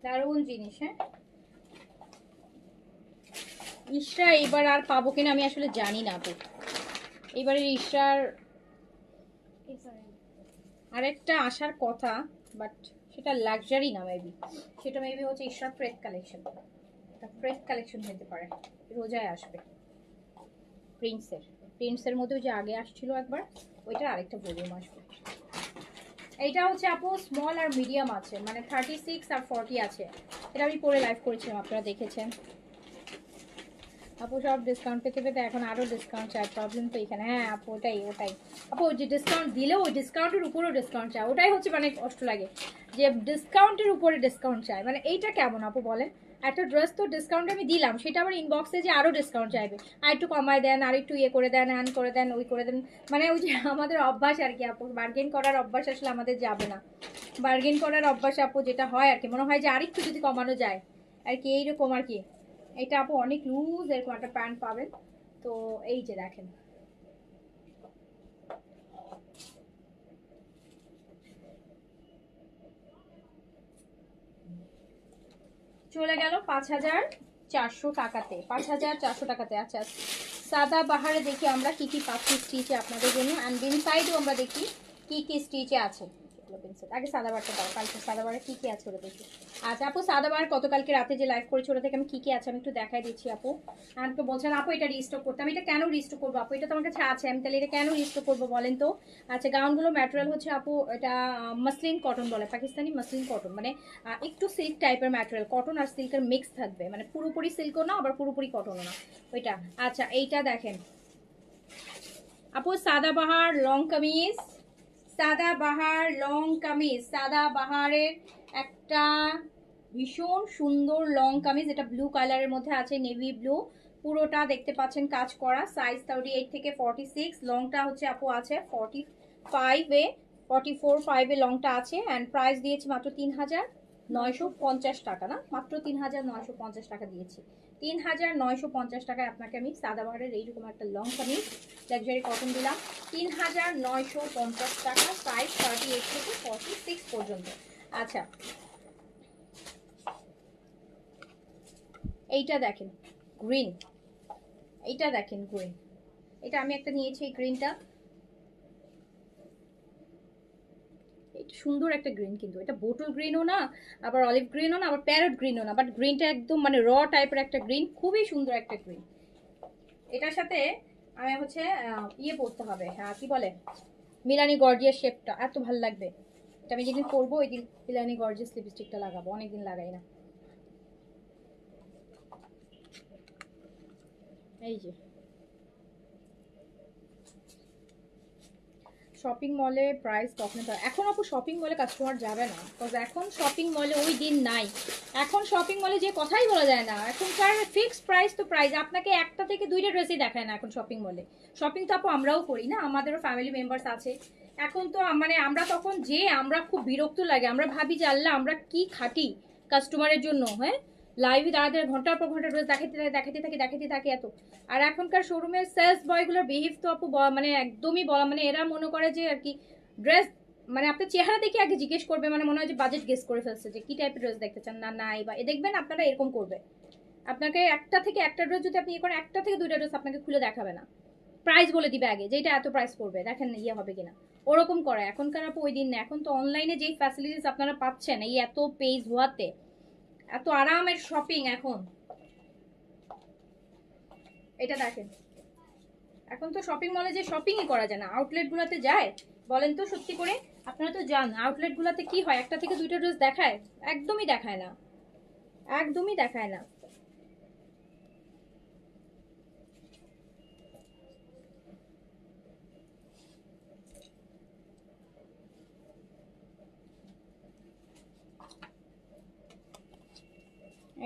দারুণ জিনিস। হ্যাঁ ইশরা এবার আর পাবো কিনা আমি আসলে জানি না আপু। এবারের ইশরার আরেকটা আসার কথা, বাট সেটা লাক্সারি না মেবি, সেটা মেবি হচ্ছে ইশরার ফ্রেশ কালেকশন। ফ্রেশ কালেকশন হতে পারে, রোজায় আসবে। প্রিন্সের মধ্যে যে আগে আসছিল একবার, ওইটা আরেকটা ভলিউম আসবে। এইটা হচ্ছে আপু স্মল আর মিডিয়াম আছে, মানে 36 আর 40 আছে। এটা আমি পরে লাইভ করেছিলাম, আপনারা দেখেছেন। আপু সব ডিসকাউন্ট পেতে পেতে এখন আরো ডিসকাউন্ট চাই, প্রবলেম তো এখানে। হ্যাঁ আপু ওটাই আপু, ওই যে ডিসকাউন্ট দিলেও ওই ডিসকাউন্টের উপরেও ডিসকাউন্ট চায়, ওটাই হচ্ছে মানে কষ্ট লাগে যে ডিসকাউন্টের উপরে ডিসকাউন্ট চায়। মানে এইটা কেমন আপু বলেন? একটা ড্রেস তো ডিসকাউন্ট আমি দিলাম, সেটা আবার ইনবক্সে যে আরো ডিসকাউন্ট চাইবে, আর একটু কমায় দেন, আর একটু ইয়ে করে দেন, হ্যান করে দেন, ওই করে দেন। মানে ওই যে আমাদের অভ্যাস আর কি আপু, বার্গেন করার অভ্যাস আসলে আমাদের যাবে না। বার্গেন করার অভ্যাস আপু যেটা হয় আর কি, মনে হয় যে আরেকটু যদি কমানো যায় আর কি, এইরকম আর কি। এটা আপু অনেক লুজ এরকম একটা প্যান্ট পাবেন। তো এই যে দেখেন, চলে গেল 5400 টাকাতে, 5400 টাকাতে। আচ্ছা সাদা বাহারে দেখি আমরা কি কি পাচ্ছি স্টিচে আপনাদের জন্য, অ্যান্ড ইনসাইডও আমরা দেখি কি কি স্টিচে আছে। আগে সাদাবারটা দাও, কালকে সাদাবারে কি কি আছে ওটা দেখি। আচ্ছা আপু সাদাবার গতকালকে রাতে যে লাইভ করেছি ওটা থেকে আমি কি কি আছে আমি একটু দেখাই দিচ্ছি আপু। আর তো বলছেন আপু এটা রিস্টক করতে, আমি এটা কেন রিস্টক করবো আপু? এটা তো আমার কাছে আছে, আমি তাহলে এটা কেন রিস্টক করবো বলেন তো? আচ্ছা গাউনগুলো ম্যাটেরিয়াল হচ্ছে আপু এটা মাসলিন কটন বলে, পাকিস্তানি মাসলিন কটন, মানে একটু সিল্ক টাইপের ম্যাটেরিয়াল, কটন আর সিল্কের মিক্স থাকবে, মানে পুরোপুরি সিল্কও না আবার পুরোপুরি কটনও না ওইটা। আচ্ছা এইটা দেখেন আপু সাদাবাহার লং কামিজ, সাদা বাহার লং কামিজ, সাদা বাহারের একটা ভীষণ সুন্দর লং কামিজ, এটা ব্লু কালারের মধ্যে আছে, নেভি ব্লু, পুরোটা দেখতে পাচ্ছেন কাজ করা, সাইজ 38 থেকে 46, লংটা হচ্ছে আপু আছে 45 এ, 44 লংটা আছে, অ্যান্ড প্রাইস দিয়েছি মাত্র 3950 টাকা, না মাত্র 3950 টাকা দিয়েছি। 3950 টাকায় আপনাকে আমি সাদাবাহারের এইরকম একটা লং কামিজ লাক্সারি কটন দিলাম 3950 টাকা, সাইজ 38 থেকে 46 পর্যন্ত। আচ্ছা, এইটা দেখেন গ্রিন, এইটা দেখেন গ্রিন, এটা আমি একটা নিয়েছি, এই গ্রিনটা সুন্দর একটা গ্রিন, কিন্তু এটা বোটল গ্রিনও না, আবার অলিভ গ্রিনও না, আবার প্যারট গ্রিনও না, বাট গ্রিনটা একদম মানে র টাইপের একটা গ্রিন, খুবই সুন্দর একটা গ্রিন। এটার সাথে আমি হচ্ছে ইয়ে পরতে হবে, কি বলে, মিলানি গর্জিয়াস শেপটা এত ভালো লাগবে, এটা আমি যেদিন পরবো ওই দিন মিলানি গর্জিয়াস লিপস্টিকটা লাগাবো, অনেকদিন লাগাই না। এই যে শপিং মলে প্রাইস কখনো, এখন আপু শপিং মলে কাস্টমার যাবে না, বিকজ এখন শপিং মলে ওই দিন নাই, এখন শপিং মলে যে কথাই বলা যায় না, এখনকার ফিক্সড প্রাইস তো প্রাইস, আপনাকে একটা থেকে দুইটা ড্রেসই দেখায় না এখন শপিং মলে। শপিং তো আপু আমরাও করি না, আমাদেরও ফ্যামিলি মেম্বার্স আছে, এখন তো মানে আমরা তখন যে আমরা খুব বিরক্ত লাগে, আমরা ভাবি যে আল্লাহ আমরা কি খাটি কাস্টমারের জন্য, হ্যাঁ লাইভে দাঁড়াতে ঘন্টার পর ঘন্টা ড্রেস দেখাতে থাকে এত। আর এখনকার শোরুমের সেলস বয়গুলোর বিহেভ তো আপু মানে একদমই বলা, মানে এরা মনে করে যে আর কি ড্রেস মানে আপনার চেহারা দেখে আগে জিজ্ঞেস করবে, মানে মনে হয় যে বাজেট গেস করে ফেলছে যে কি টাইপের ড্রেস দেখতে চান, না নাই বা দেখবেন আপনারা এরকম করবে, আপনাকে একটা থেকে একটা ড্রেস যদি আপনি করেন, একটা থেকে দুইটা ড্রেস আপনাকে খুলে দেখাবে না, প্রাইস বলে দিবে আগে যেটা এত প্রাইস পড়বে, দেখেন ইয়ে হবে কিনা, ওরকম করে। এখনকার আপু ওই দিন না, এখন তো অনলাইনে যেই ফ্যাসিলিটিস আপনারা পাচ্ছেন এই এত পেজ হওয়াতে, এত আরামের শপিং এখন। এটা দেখেন, এখন তো শপিং মলে যে শপিংই করা যায় না, আউটলেট গুলাতে যায়, বলেন তো সত্যি করে, আপনারা তো যান আউটলেট গুলাতে, কি হয় একটা থেকে দুইটা ড্রেস দেখায়, একদমই দেখায় না, একদমই দেখায় না।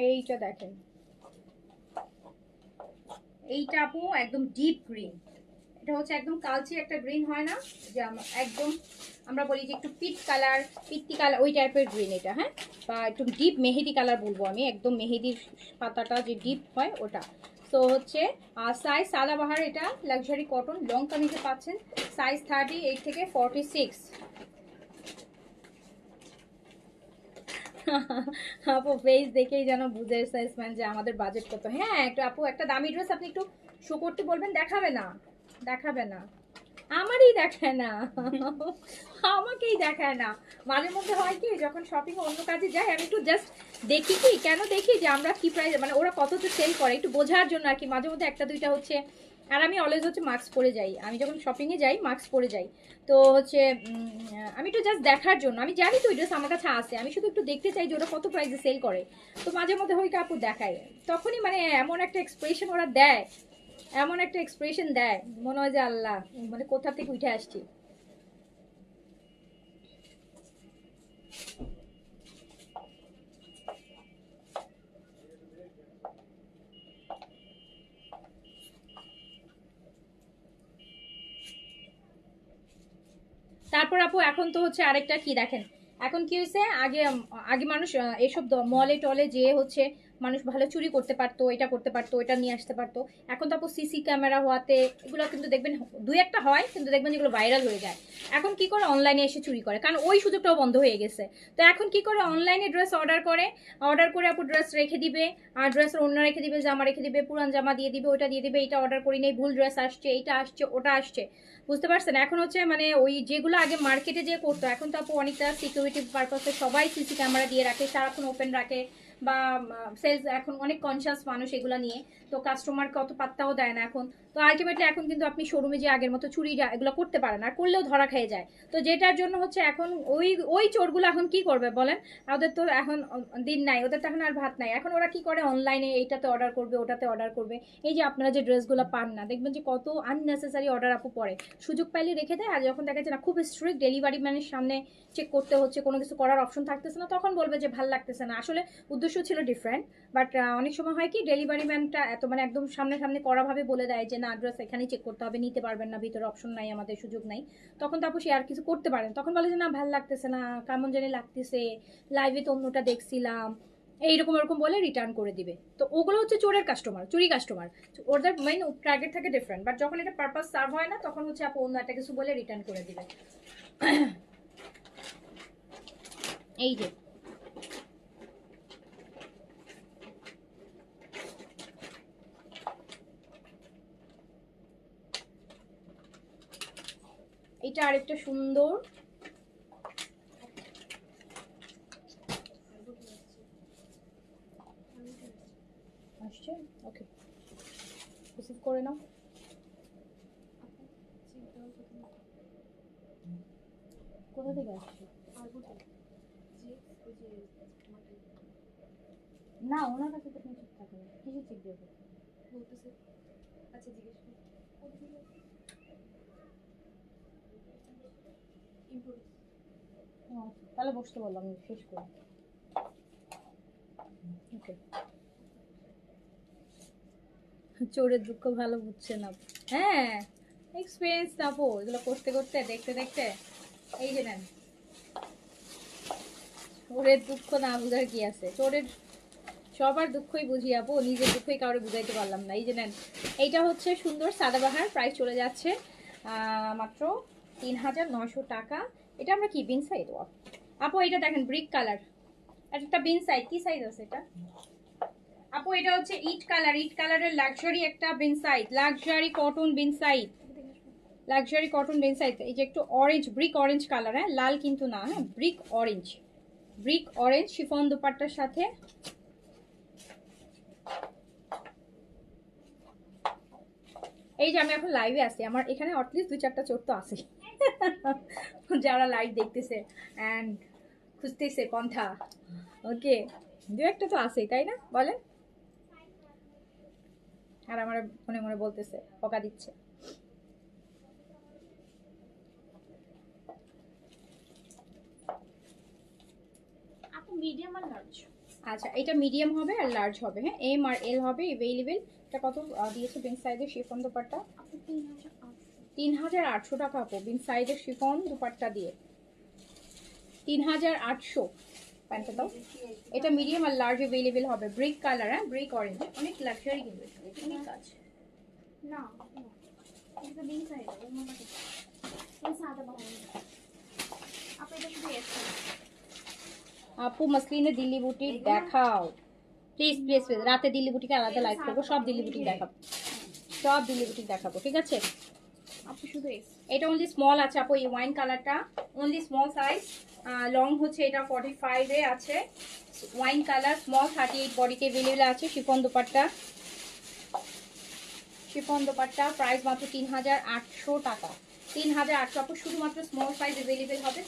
এইটা দেখেন, এইটা আপু একদম ডিপ গ্রিন, এটা হচ্ছে একদম কালচে একটা গ্রিন হয় না, যে একদম আমরা বলি যে একটু পিত্তি কালার ওই টাইপের গ্রিন এটা, হ্যাঁ, বা একটু ডিপ মেহেদি কালার বলবো আমি, একদম মেহেদির পাতাটা যে ডিপ হয় ওটা। তো হচ্ছে সাইজ সাদাবাহার, এটা লাক্সারি কটন লং কামিজে পাচ্ছেন, সাইজ 38 থেকে 46। আপু ফেস দেখেই যেন বুঝে সাইজম্যান যে আমাদের বাজেট কত। হ্যাঁ একটু আপু একটা দামি ড্রেস আপনি একটু শো করতে বলবেন, দেখাবে না, দেখাবে না, আমারই দেখায় না, আমাকেই দেখায় না। মাঝে মধ্যে হয় কি যখন শপিং অন্য কাজে যাই, আমি একটু জাস্ট দেখি, কি কেন দেখি যে আমরা কি প্রাইস মানে ওরা কততে সেল করে একটু বোঝার জন্য আর কি, মাঝে মধ্যে একটা দুইটা হচ্ছে। আর আমি অলওয়েজ হচ্ছে মাস্ক পরে যাই, আমি যখন শপিংয়ে যাই মাস্ক পরে যাই, তো হচ্ছে আমি একটু জাস্ট দেখার জন্য, আমি জানি তো ওই ড্রেস আমার কাছে আছে, আমি শুধু একটু দেখতে চাই যে ওরা কত প্রাইসে সেল করে। তো মাঝে মধ্যে হয়তো আপু দেখায়, তখনই মানে এমন একটা এক্সপ্রেশন ওরা দেয়, এমন একটা এক্সপ্রেশন দেয়, মনে হয় যে আল্লাহ মানে কোথা থেকে উঠে আসছি। তারপর আপু এখন তো হচ্ছে আরেকটা কি দেখেন, এখন কি হয়েছে, আগে আগে মানুষ এসব মলে টলে যে হচ্ছে মানুষ ভালো চুরি করতে পারতো, এটা করতে পারতো, এটা নিয়ে আসতে পারতো। এখন তো আপু সিসি ক্যামেরা হওয়াতে এগুলো কিন্তু দেখবেন দুই একটা হয়, কিন্তু দেখবেন যেগুলো ভাইরাল হয়ে যায়। এখন কি করে অনলাইনে এসে চুরি করে, কারণ ওই সুযোগটাও বন্ধ হয়ে গেছে। তো এখন কি করে অনলাইনে ড্রেস অর্ডার করে আপু ড্রেস রেখে দিবে, আর ড্রেসের অন্য রেখে দিবে, জামা রেখে দিবে, পুরান জামা দিয়ে দিবে, ওটা দিয়ে দিবে, এটা অর্ডার করি নেই, ভুল ড্রেস আসছে, এইটা আসছে, ওটা আসছে, বুঝতে পারছেন। এখন হচ্ছে মানে ওই যেগুলো আগে মার্কেটে যে করতো, এখন তো আপু অনেকটা সিকিউরিটি পারপাসে সবাই সিসি ক্যামেরা দিয়ে রাখে, সারাক্ষণ ওপেন রাখে, বা সেলস এখন অনেক কনসিয়াস মানুষ এগুলো নিয়ে, তো কাস্টমারকে অত পাত্তাও দেয় না এখন। তো আলটিমেটলি এখন কিন্তু আপনি শোরুমে যে আগের মতো চুরি এগুলো করতে পারেন, আর করলেও ধরা খেয়ে যায়। তো যেটার জন্য হচ্ছে এখন ওই ওই চোরগুলো এখন কি করবে বলেন? ওদের তো এখন দিন নাই, ওদের তো এখন আর ভাত নাই। এখন ওরা কি করে, অনলাইনে এইটাতে অর্ডার করবে, ওটাতে অর্ডার করবে। এই যে আপনারা যে ড্রেসগুলো পান না, দেখবেন যে কত আননেসেসারি অর্ডার আপু পড়ে, সুযোগ পাইলে রেখে দেয়। আর যখন দেখা যায় না খুব স্ট্রিক্ট ডেলিভারি ম্যানের সামনে চেক করতে হচ্ছে, কোনো কিছু করার অপশন থাকতেছে না, তখন বলবে যে ভাল লাগতেছে না। আসলে উদ্দেশ্য ছিল ডিফারেন্ট, বাট অনেক সময় হয় কি, ডেলিভারি ম্যানটা এত মানে একদম সামনে সামনে কড়াভাবে বলে দেয় যে না, ড্রেস এখানেই চেক করতে হবে, নিতে পারবেন না, ভিতরে অপশন নাই, আমাদের সুযোগ নাই। তখন তো আপু সে আর কিছু করতে পারেন, তখন বলে যে না ভাল লাগতেছে না, কেমন জানি লাগতেছে, লাইভে তো অন্যটা দেখছিলাম, এইরকম এরকম বলে রিটার্ন করে দিবে। তো ওগুলো হচ্ছে চোরের কাস্টমার, চুরি কাস্টমার। ওদের মেইন টার্গেট থাকে ডিফারেন্ট, বাট যখন এটা পারপাস সার্ভ হয় না, তখন হচ্ছে আপু অন্য একটা কিছু বলে রিটার্ন করে দিবে। এই যে এটা আরেকটা সুন্দর, আসছে, ওকে রিসিভ করে নাও। কোথা থেকে আসছে? না, ওনার কাছে তো চেক থাকে না, কিসে চেক দেবো? আচ্ছা জিজ্ঞেস ও, তাহলে বসতে বললাম, আমি শেষ করি। ওকে, চোরের দুঃখ ভালো বুঝছে না। হ্যাঁ, এক্সপিরিয়েন্স না আপু, এগুলো করতে করতে দেখতে দেখতে। এই যে নেন, চোরের দুঃখ না বুঝার কি আছে, চোরের সবার দুঃখই বুঝি আপু, নিজের দুঃখই কাউরে বুঝাইতে পারলাম না। এই যে নেন, এইটা হচ্ছে সুন্দর সাদাবাহার, প্রাইস চলে যাচ্ছে মাত্র ৩,৯০০ টাকা। এটা আমরা কি বিন সাইড আপু, এটা দেখেন ব্রিক কালার, একটা বিন সাইড, কি সাইজ আছে এটা আপু? এটা হচ্ছে ইট কালার, ইট কালারের লাক্সারি একটা বিন সাইড, লাক্সারি কটন বিন সাইড, লাক্সারি কটন বিন সাইড। এই যে একটু অরেঞ্জ, ব্রিক অরেঞ্জ কালার, হ্যাঁ লাল কিন্তু না, হ্যাঁ brick orange, brick orange chiffon দুপাট্টার সাথে। এই যে আমি এখন লাইভে আছি, আমার এখানে অটলিস্ট 2-4টা চোর তো আছে যারা লাইভ দেখতেছে অ্যান্ড খুঁজতেছে পন্থা। ওকে, 2-একটা তো আছে, তাই না বলেন? আর আমার মনে মনে বলতেছে পকা দিচ্ছে। আপু মিডিয়াম আর লার্জ। আচ্ছা, এটা মিডিয়াম হবে আর লার্জ হবে, হ্যাঁ এম আর এল হবে অ্যাভেলেবেল। এটা কত দিয়েছে বিন সাইজের শিফন দুপাট্টা? আপু ৩,৮০০ টাকা আপু, বিন সাইজের শিফন দুপাট্টা দিয়ে ৩,৮০০। প্যান্টটা দাও। এটা মিডিয়াম আর লার্জ অ্যাভেলেবেল হবে, ব্রিক কালার, হ্যাঁ ব্রিক অরেঞ্জ, অনেক লাক্সারি কিন্তু এটা, অনেক কাজ। না এটা বিন সাইড এর মধ্যে এই সাদা বাহার আপু এটা শুধু এস আপু মাসলিনে দিল্লি বুটিক দেখাও প্লিজ প্লিজ প্লিজ, রাতে দিল্লি বুটিকে আলাদা লাইভ করবো, সব দিল্লি বুটিক দেখাবো, সব দিল্লি বুটিক দেখাবো, ঠিক আছে? আপু শুধু এস এটা অনলি স্মল আছে আপু, এই ওয়াইন কালারটা অনলি স্মল সাইজ, লং হচ্ছে এটা 45 এ আছে, ওয়াইন কালার স্মল 38 বডিতে অ্যাভেলেবল আছে। Chiffon dupatta, chiffon dupatta price মাত্র ৩,৮০০ টাকা, ৩,৮০০ আপু। শুধুমাত্র স্মল সাইজ অ্যাভেলেবল হবে,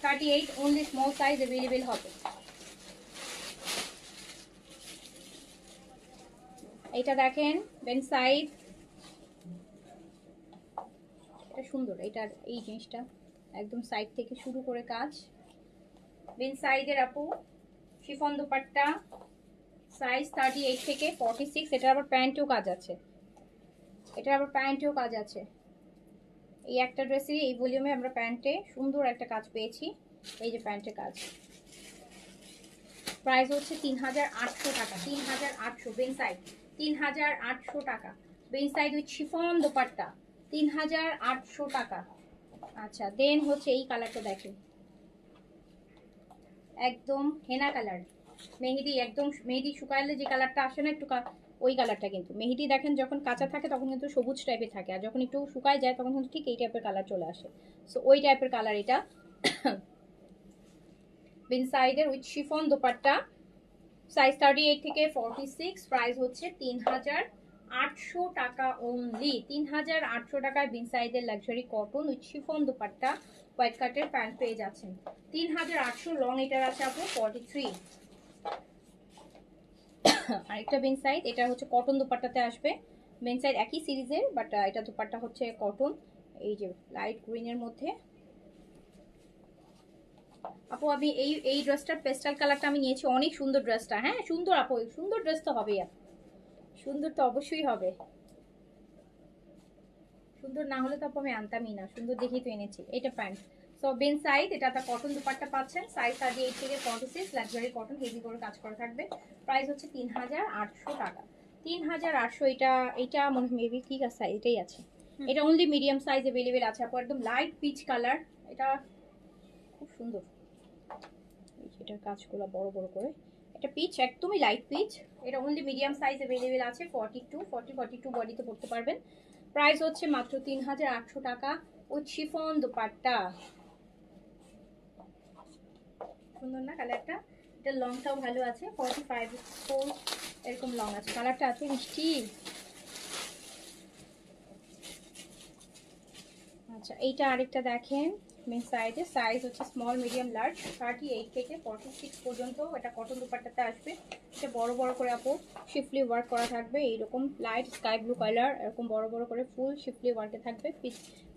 38 অনলি স্মল সাইজ অ্যাভেলেবল হবে। এটা দেখেন বেন সাইড, এটা সুন্দর, এটার এই জিনিসটা একদম সাইড থেকে শুরু করে কাজ, বেন সাইডের আপু শিফন দুপাট্টা সাইজ 38 থেকে 46। এটার আবার প্যান্টেও কাজ আছে, এটার আবার প্যান্টেও কাজ আছে। এই একটা ড্রেসেরই এই ভলিউমে আমরা প্যান্টে সুন্দর একটা কাজ পেয়েছি, এই যে প্যান্টের কাজ। প্রাইস হচ্ছে ৩,৮০০ টাকা, ৩,৮০০ বেন সাইড, ৩,৮০০ টাকা Ben side with chiffon dupatta, ৩,৮০০ টাকা। আচ্ছা দেন হচ্ছে এই কালারটা দেখেন, একদম হেনা কালার, মেহেদি, একদম মেহেদি শুকাইলে যে কালারটা আসে না একটু, ওই কালারটা কিন্তু মেহেদি দেখেন যখন কাঁচা থাকে তখন কিন্তু সবুজ টাইপের থাকে, আর যখন একটু শুকায় যায় তখন কিন্তু ঠিক এই টাইপের কালার চলে আসে। সো ওই টাইপের কালার এটা। বিন সাইডের উইথ শিফন দোপাট্টা, সাইজ 38 থেকে 46, প্রাইস হচ্ছে 800 টাকা অনলি। 3800 টাকায় বিন সাইজের luxury cotton with chiffon dupatta white কাটের প্যান্ট পেয়ে যাচ্ছেন। 3800 লং এটার আছে আপু 43। আরেকটা বিন সাইজ, এটা হচ্ছে কটন দুপাট্টাতে আসবে। বিন সাইজ একই সিরিজের, বাট এটা দুপাট্টা হচ্ছে কটন, এই যে লাইট গ্রিনের মধ্যে। আপু আমি এই ড্রেসটার পেস্টাল কালারটা আমি নিয়েছি, অনেক সুন্দর ড্রেসটা। হ্যাঁ সুন্দর আপু, সুন্দর ড্রেস তো হবেই আপু, সুন্দর তো অবশ্যই হবে, সুন্দর না হলে তো আপু আমি আনতামই না, সুন্দর দেখেই তো এনেছি। এটা প্যান্ট, সো বিন সাইজ, এটা একটা কটন দুপাট্টা পাচ্ছেন, সাইজ 38 থেকে 46, লাক্সারি কটন, হেভি করে কাজ করা থাকবে। প্রাইস হচ্ছে 3800 টাকা। 3800। এটা মনে হয় মেবি ঠিক আছে, এটাই আছে। এটা অনলি মিডিয়াম সাইজ अवेलेबल আছে আপু, একদম লাইট পিচ কালার, এটা খুব সুন্দর। এটার কাজগুলো বড় বড় করে, এটা পিচ একদমই লাইট পিচ। এটা অনলি মিডিয়াম সাইজ अवेलेबल আছে, 42 বডিতে পড়তে পারবেন। প্রাইস হচ্ছে মাত্র 3800 টাকা উইথ শিফন দুপাট্টা। সুন্দর না কালারটা? এটা লংটাও ভালো আছে, 45 এরকম লং আছে, কালারটা আছে মিষ্টি। আচ্ছা এইটা আরেকটা দেখেন, মেন সাইজে, সাইজ হচ্ছে স্মল মিডিয়াম লার্জ, 38 থেকে 46 পর্যন্ত। এটা কটন দুপাট্টাতে আসবে। এটা বড় বড় করে আপু শিফলি ওয়ার্ক করা থাকবে, এইরকম লাইট স্কাই ব্লু কালার, এরকম বড় বড় করে ফুল শিফলি ওয়ার্কে থাকবে।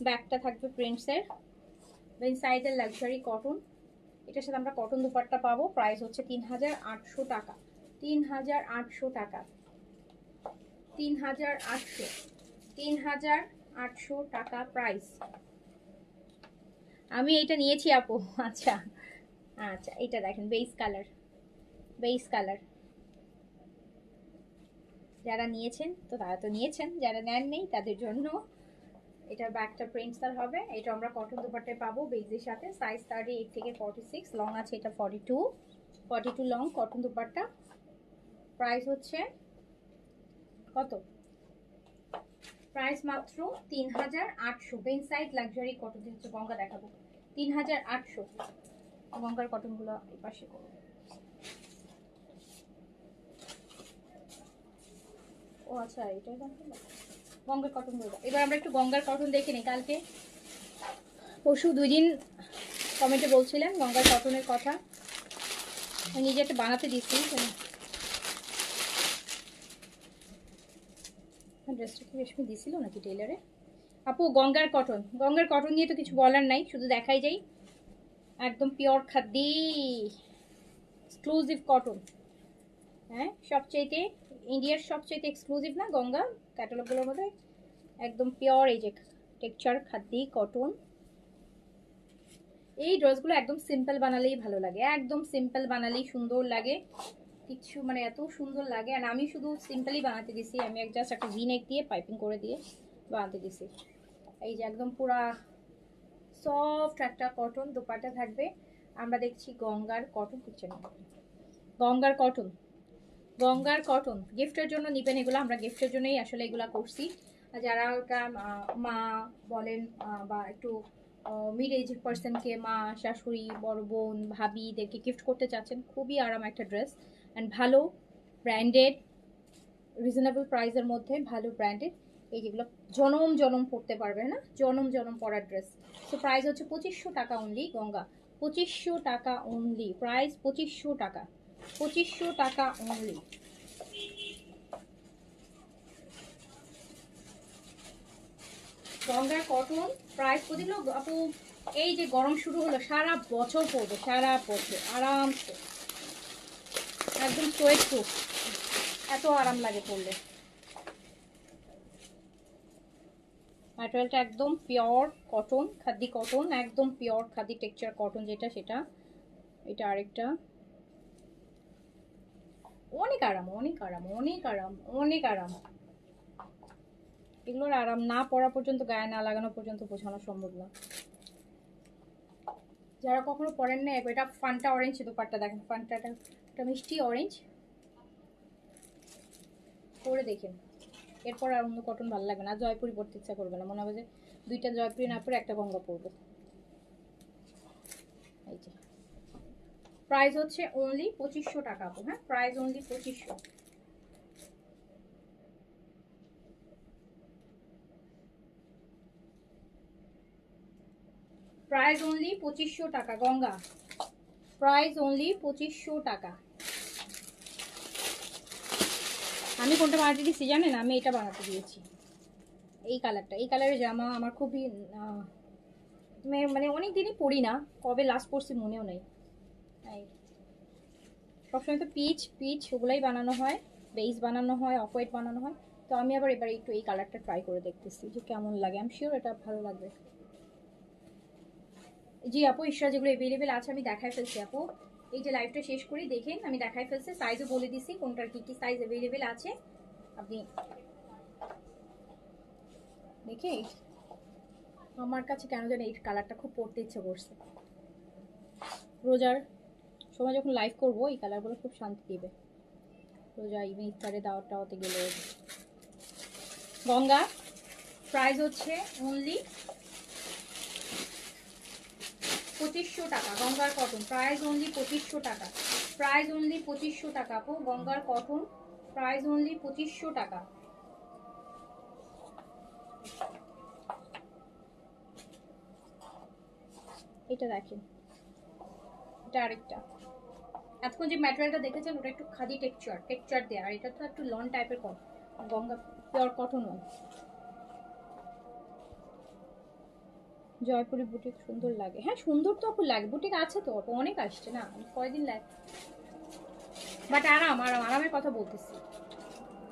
ব্যাকটা থাকবে প্রিন্টসের, মেন সাইজের লাক্সারি কটন। এটার সাথে আমরা কটন দুপাট্টা পাবো। প্রাইস হচ্ছে 3800 টাকা। 3800 টাকা, 3800 টাকা প্রাইস। আমি এটা নিয়েছি আপু। আচ্ছা আচ্ছা, এটা দেখেন বেস কালার, বেস কালার। যারা নিয়েছেন তো তারা তো নিয়েছেন, যারা নেন নেই তাদের জন্য এটার ব্যাকটা প্রিন্টসার হবে। এটা আমরা কটন দুপাট্টায় পাবো বেজের সাথে, সাইজ 38 থেকে 46, লং আছে এটা 42 লং কটন দুপাট্টা। প্রাইস হচ্ছে কত? প্রাইস মাত্র 3800। বেন সাইড লাক্সারি কটন হচ্ছে, গঙ্গা দেখাবো 3800। গঙ্গার কটনগুলো এই পাশে করবো। ও আচ্ছা, এটাই গঙ্গার কটন গুলো। এবার আমরা একটু গঙ্গার কটন দেখে নিই। কালকে পরশু 2 দিন কমেন্টে বলছিলেন গঙ্গার কটনের কথা, আমি নিজে একটা বানাতে দিচ্ছি। ড্রেসটা কি রেশমি দিছিল নাকি টেইলারে? আপু গঙ্গার কটন, গঙ্গার কটন নিয়ে তো কিছু বলার নাই, শুধু দেখাই যাই। একদম পিওর খাদ্দি এক্সক্লুসিভ কটন। হ্যাঁ সবচাইতে ইন্ডিয়ার সবচাইতে এক্সক্লুসিভ না গঙ্গা ক্যাটালগুলোর মধ্যে, একদম পিওর এই যে টেক্সচার খাদ্দি কটন। এই ড্রেসগুলো একদম সিম্পল বানালেই ভালো লাগে, একদম সিম্পল বানালেই সুন্দর লাগে, কিছু মানে এত সুন্দর লাগে। আর আমি শুধু সিম্পলই বানাতে দিছি, আমি জাস্ট একটা ভি নেক দিয়ে পাইপিং করে দিয়ে বানাতে দিছি। এই যে একদম পুরা সফট একটা কটন দোপাট্টা থাকবে। আমরা দেখছি গঙ্গার কটন, কিচেন গঙ্গার কটন, গঙ্গার কটন গিফটের জন্য নিবেন এগুলো, আমরা গিফটের জন্যই আসলে এগুলা করছি। যারা ওটা মা বলেন বা একটু মিড এজ পার্সনকে, মা শাশুড়ি বড় বোন ভাবিদেরকে গিফট করতে চাচ্ছেন, খুবই আরাম একটা ড্রেস অ্যান্ড ভালো ব্র্যান্ডেড, রিজনেবল প্রাইসের মধ্যে ভালো ব্র্যান্ডেড। এই যেগুলো জনম জনম পরতে পারবে না, জনম জনম পরার ড্রেস। তো প্রাইস হচ্ছে 2500 টাকা অনলি। গঙ্গা 2500 টাকা অনলি, প্রাইস 2500 টাকা, 2500 টাকা অনলি। গঙ্গার কটন প্রাইস প্রতিগুলো আপু, এই যে গরম শুরু হলো সারা বছর পরবে, সারা বছর আরামসে, একদম সোয়েট প্রুফ, এত আরাম লাগে পরলে। ম্যাটেরিয়ালটা একদম পিওর কটন, খাদি কটন, একদম পিওর খাদি টেক্সচার কটন যেটা সেটা। এটা আরেকটা, অনেক আরাম, অনেক আরাম, অনেক আরাম, অনেক আরাম। এগুলোর আরাম না পরা পর্যন্ত, গায়ে না লাগানো পর্যন্ত বোঝানো সম্ভব না। যারা কখনো পরেন না, এটা ফান্টা অরেঞ্জ দোপাট্টা দেখেন, ফান্টাটা একটা মিষ্টি অরেঞ্জ পরে দেখেন, এরপর আর অন্য কটন ভালো লাগবে না, জয়পুরি পরতে ইচ্ছা করবে না, মনে হবে যে 2টা জয়পুরি না পরে একটা গঙ্গা পরবো। এই যে প্রাইস হচ্ছে অনলি 2500 টাকা আপু। হ্যাঁ প্রাইস অনলি 2500। প্রাইস অনলি 2500 টাকা গঙ্গা, প্রাইস অনলি 2500 টাকা। আমি কোনটা বানাতে দিয়েছি জানেন? আমি এটা বানাতে দিয়েছি, এই কালারটা। এই কালারের জামা আমার খুবই মানে অনেক দিনই পরি না, কবে লাস্ট পরছি মনেও নেই। সবসময় তো পিচ পিচ ওগুলাই বানানো হয়, বেস বানানো হয়, অফ হোয়াইট বানানো হয়। তো আমি আবার এবার একটু এই কালারটা ট্রাই করে দেখতেছি যে কেমন লাগে। আমি শিওর এটা ভালো লাগবে। জি আপু, ইশরা যেগুলো অ্যাভেলেবেল আছে আমি দেখাই ফেলছি আপু। এই যে লাইভটা শেষ করি দেখেন, আমি দেখাই ফেলছি, সাইজও বলে দিছি কোনটার কি কি সাইজ অ্যাভেলেবেল আছে। আপনি দেখে, আমার কাছে কেন যেন এই কালারটা খুব পরতে ইচ্ছে করছে। রোজার সময় যখন লাইভ করবো এই কালারগুলো খুব শান্তি দিবে। রোজা ইভেন ইফতারে দাওয়াত টাওয়াতে গেলে। গঙ্গা প্রাইস হচ্ছে অনলি 2500 টাকা। গঙ্গার কটন প্রাইস অনলি 2500 টাকা, প্রাইস অনলি 2500 টাকা আপু। গঙ্গার কটন প্রাইস অনলি 2500 টাকা। এটা দেখেন, এটা আরেকটা। এতক্ষণ যে ম্যাটেরিয়ালটা দেখেছেন ওটা একটু খাদি টেক্সচার দেয়া, আর এটা তো একটু লন টাইপের গঙ্গা পিওর কটন হয়। জয়পুরি বুটিক সুন্দর লাগে, হ্যাঁ সুন্দর তো আপু লাগে, বুটিক আছে তো আপু, অনেক আসছে না, কয়দিন লাগে, বাট আরামের কথা বলতেছি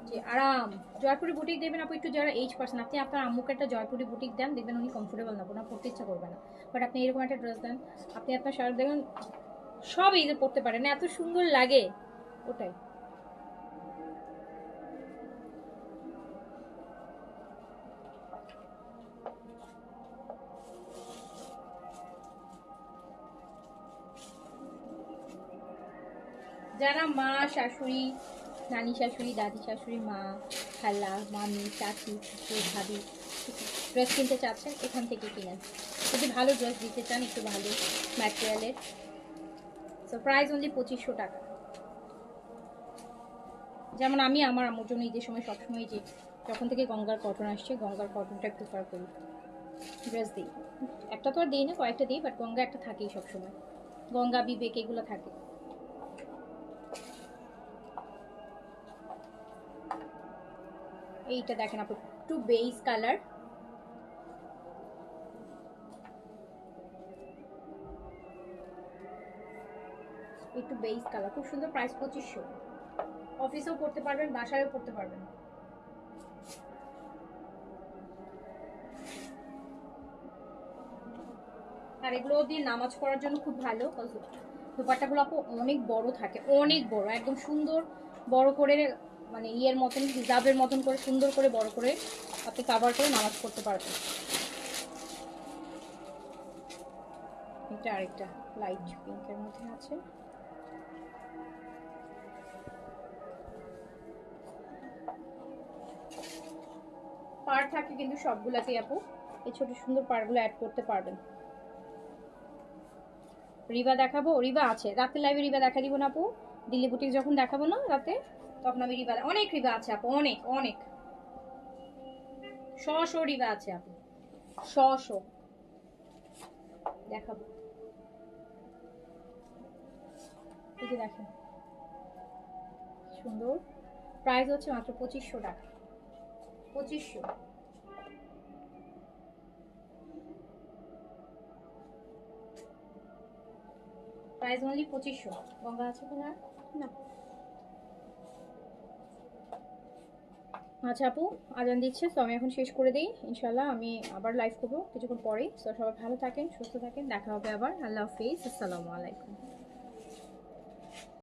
যে আরাম। জয়পুরি বুটিক দেবেন আপু একটু যারা এইজ পার্সন, আপনি আপনার আম্মুকে একটা জয়পুরি বুটিক দেন, দেখবেন উনি কমফোর্টেবল না, ওনার পড়তে ইচ্ছা করবে না। বাট আপনি এরকম একটা ড্রেস দেন, আপনি আপনার শার্ট দেখবেন সব এইজে পড়তে পারেন, এত সুন্দর লাগে ওটাই। যারা মা শাশুড়ি, নানি শাশুড়ি, দাদি শাশুড়ি, মা, খালা, মামি, চাচি, ভাবি ড্রেস কিনতে চাচ্ছেন এখান থেকে কিনেন। যদি ভালো ড্রেস দিতে চান একটু ভালো ম্যাটেরিয়ালের, সো প্রাইস অনলি 2500 টাকা। যেমন আমি আমার আম্মুর জন্য ঈদের সময় সবসময় যে যখন থেকে গঙ্গার কটন আসছে, গঙ্গার কটনটা প্রিফার করি, ড্রেস দিই। একটা তো আর দিই না, কয়েকটা দিই, বাট গঙ্গা একটা থাকেই সবসময়, গঙ্গা বিবেক এগুলো থাকে। এইটা দেখেন আপু একটু বেস কালার, একটু বেস কালার, খুব সুন্দর, প্রাইস 2500। অফিসেও পড়তে পারবেন, বাসায়ও পড়তে পারবেন। আর এগুলো দিয়ে নামাজ পড়ার জন্য খুব ভালো। দোপাট্টাগুলো আপু অনেক বড় থাকে, অনেক বড়, একদম সুন্দর বড় করে, মানে ইয়ের মতন, হিজাবের মতন করে সুন্দর করে বড় করে আপনি কাভার করে নামাজ পড়তে পারবেন। এটা আরেকটা লাইট পিঙ্কের মধ্যে আছে। পার থাকে কিন্তু সবগুলাতেই আপু, এই ছোট সুন্দর পারগুলো অ্যাড করতে পারবেন। রিবা দেখাবো, রিবা আছে রাতে লাইভে, রিবা দেখা দিব না আপু, দিল্লি বুটিক যখন দেখাবো না রাতে তখন আমি রিবা, অনেক রিবা আছে আপু, অনেক অনেক, শো রিবা আছে আপু, শো দেখাবো। এই যে দেখেন সুন্দর, প্রাইস হচ্ছে মাত্র 2500 টাকা, 2500। Price only 2500। গঙ্গা আছে কিনা না? আচ্ছা আপু, আজান দিচ্ছে, তো আমি এখন শেষ করে দিই। ইনশাল্লাহ আমি আবার লাইভ করবো কিছুক্ষণ পরেই। তো সবাই ভালো থাকেন, সুস্থ থাকেন, দেখা হবে আবার। আল্লাহ হাফিজ, আসসালামু আলাইকুম।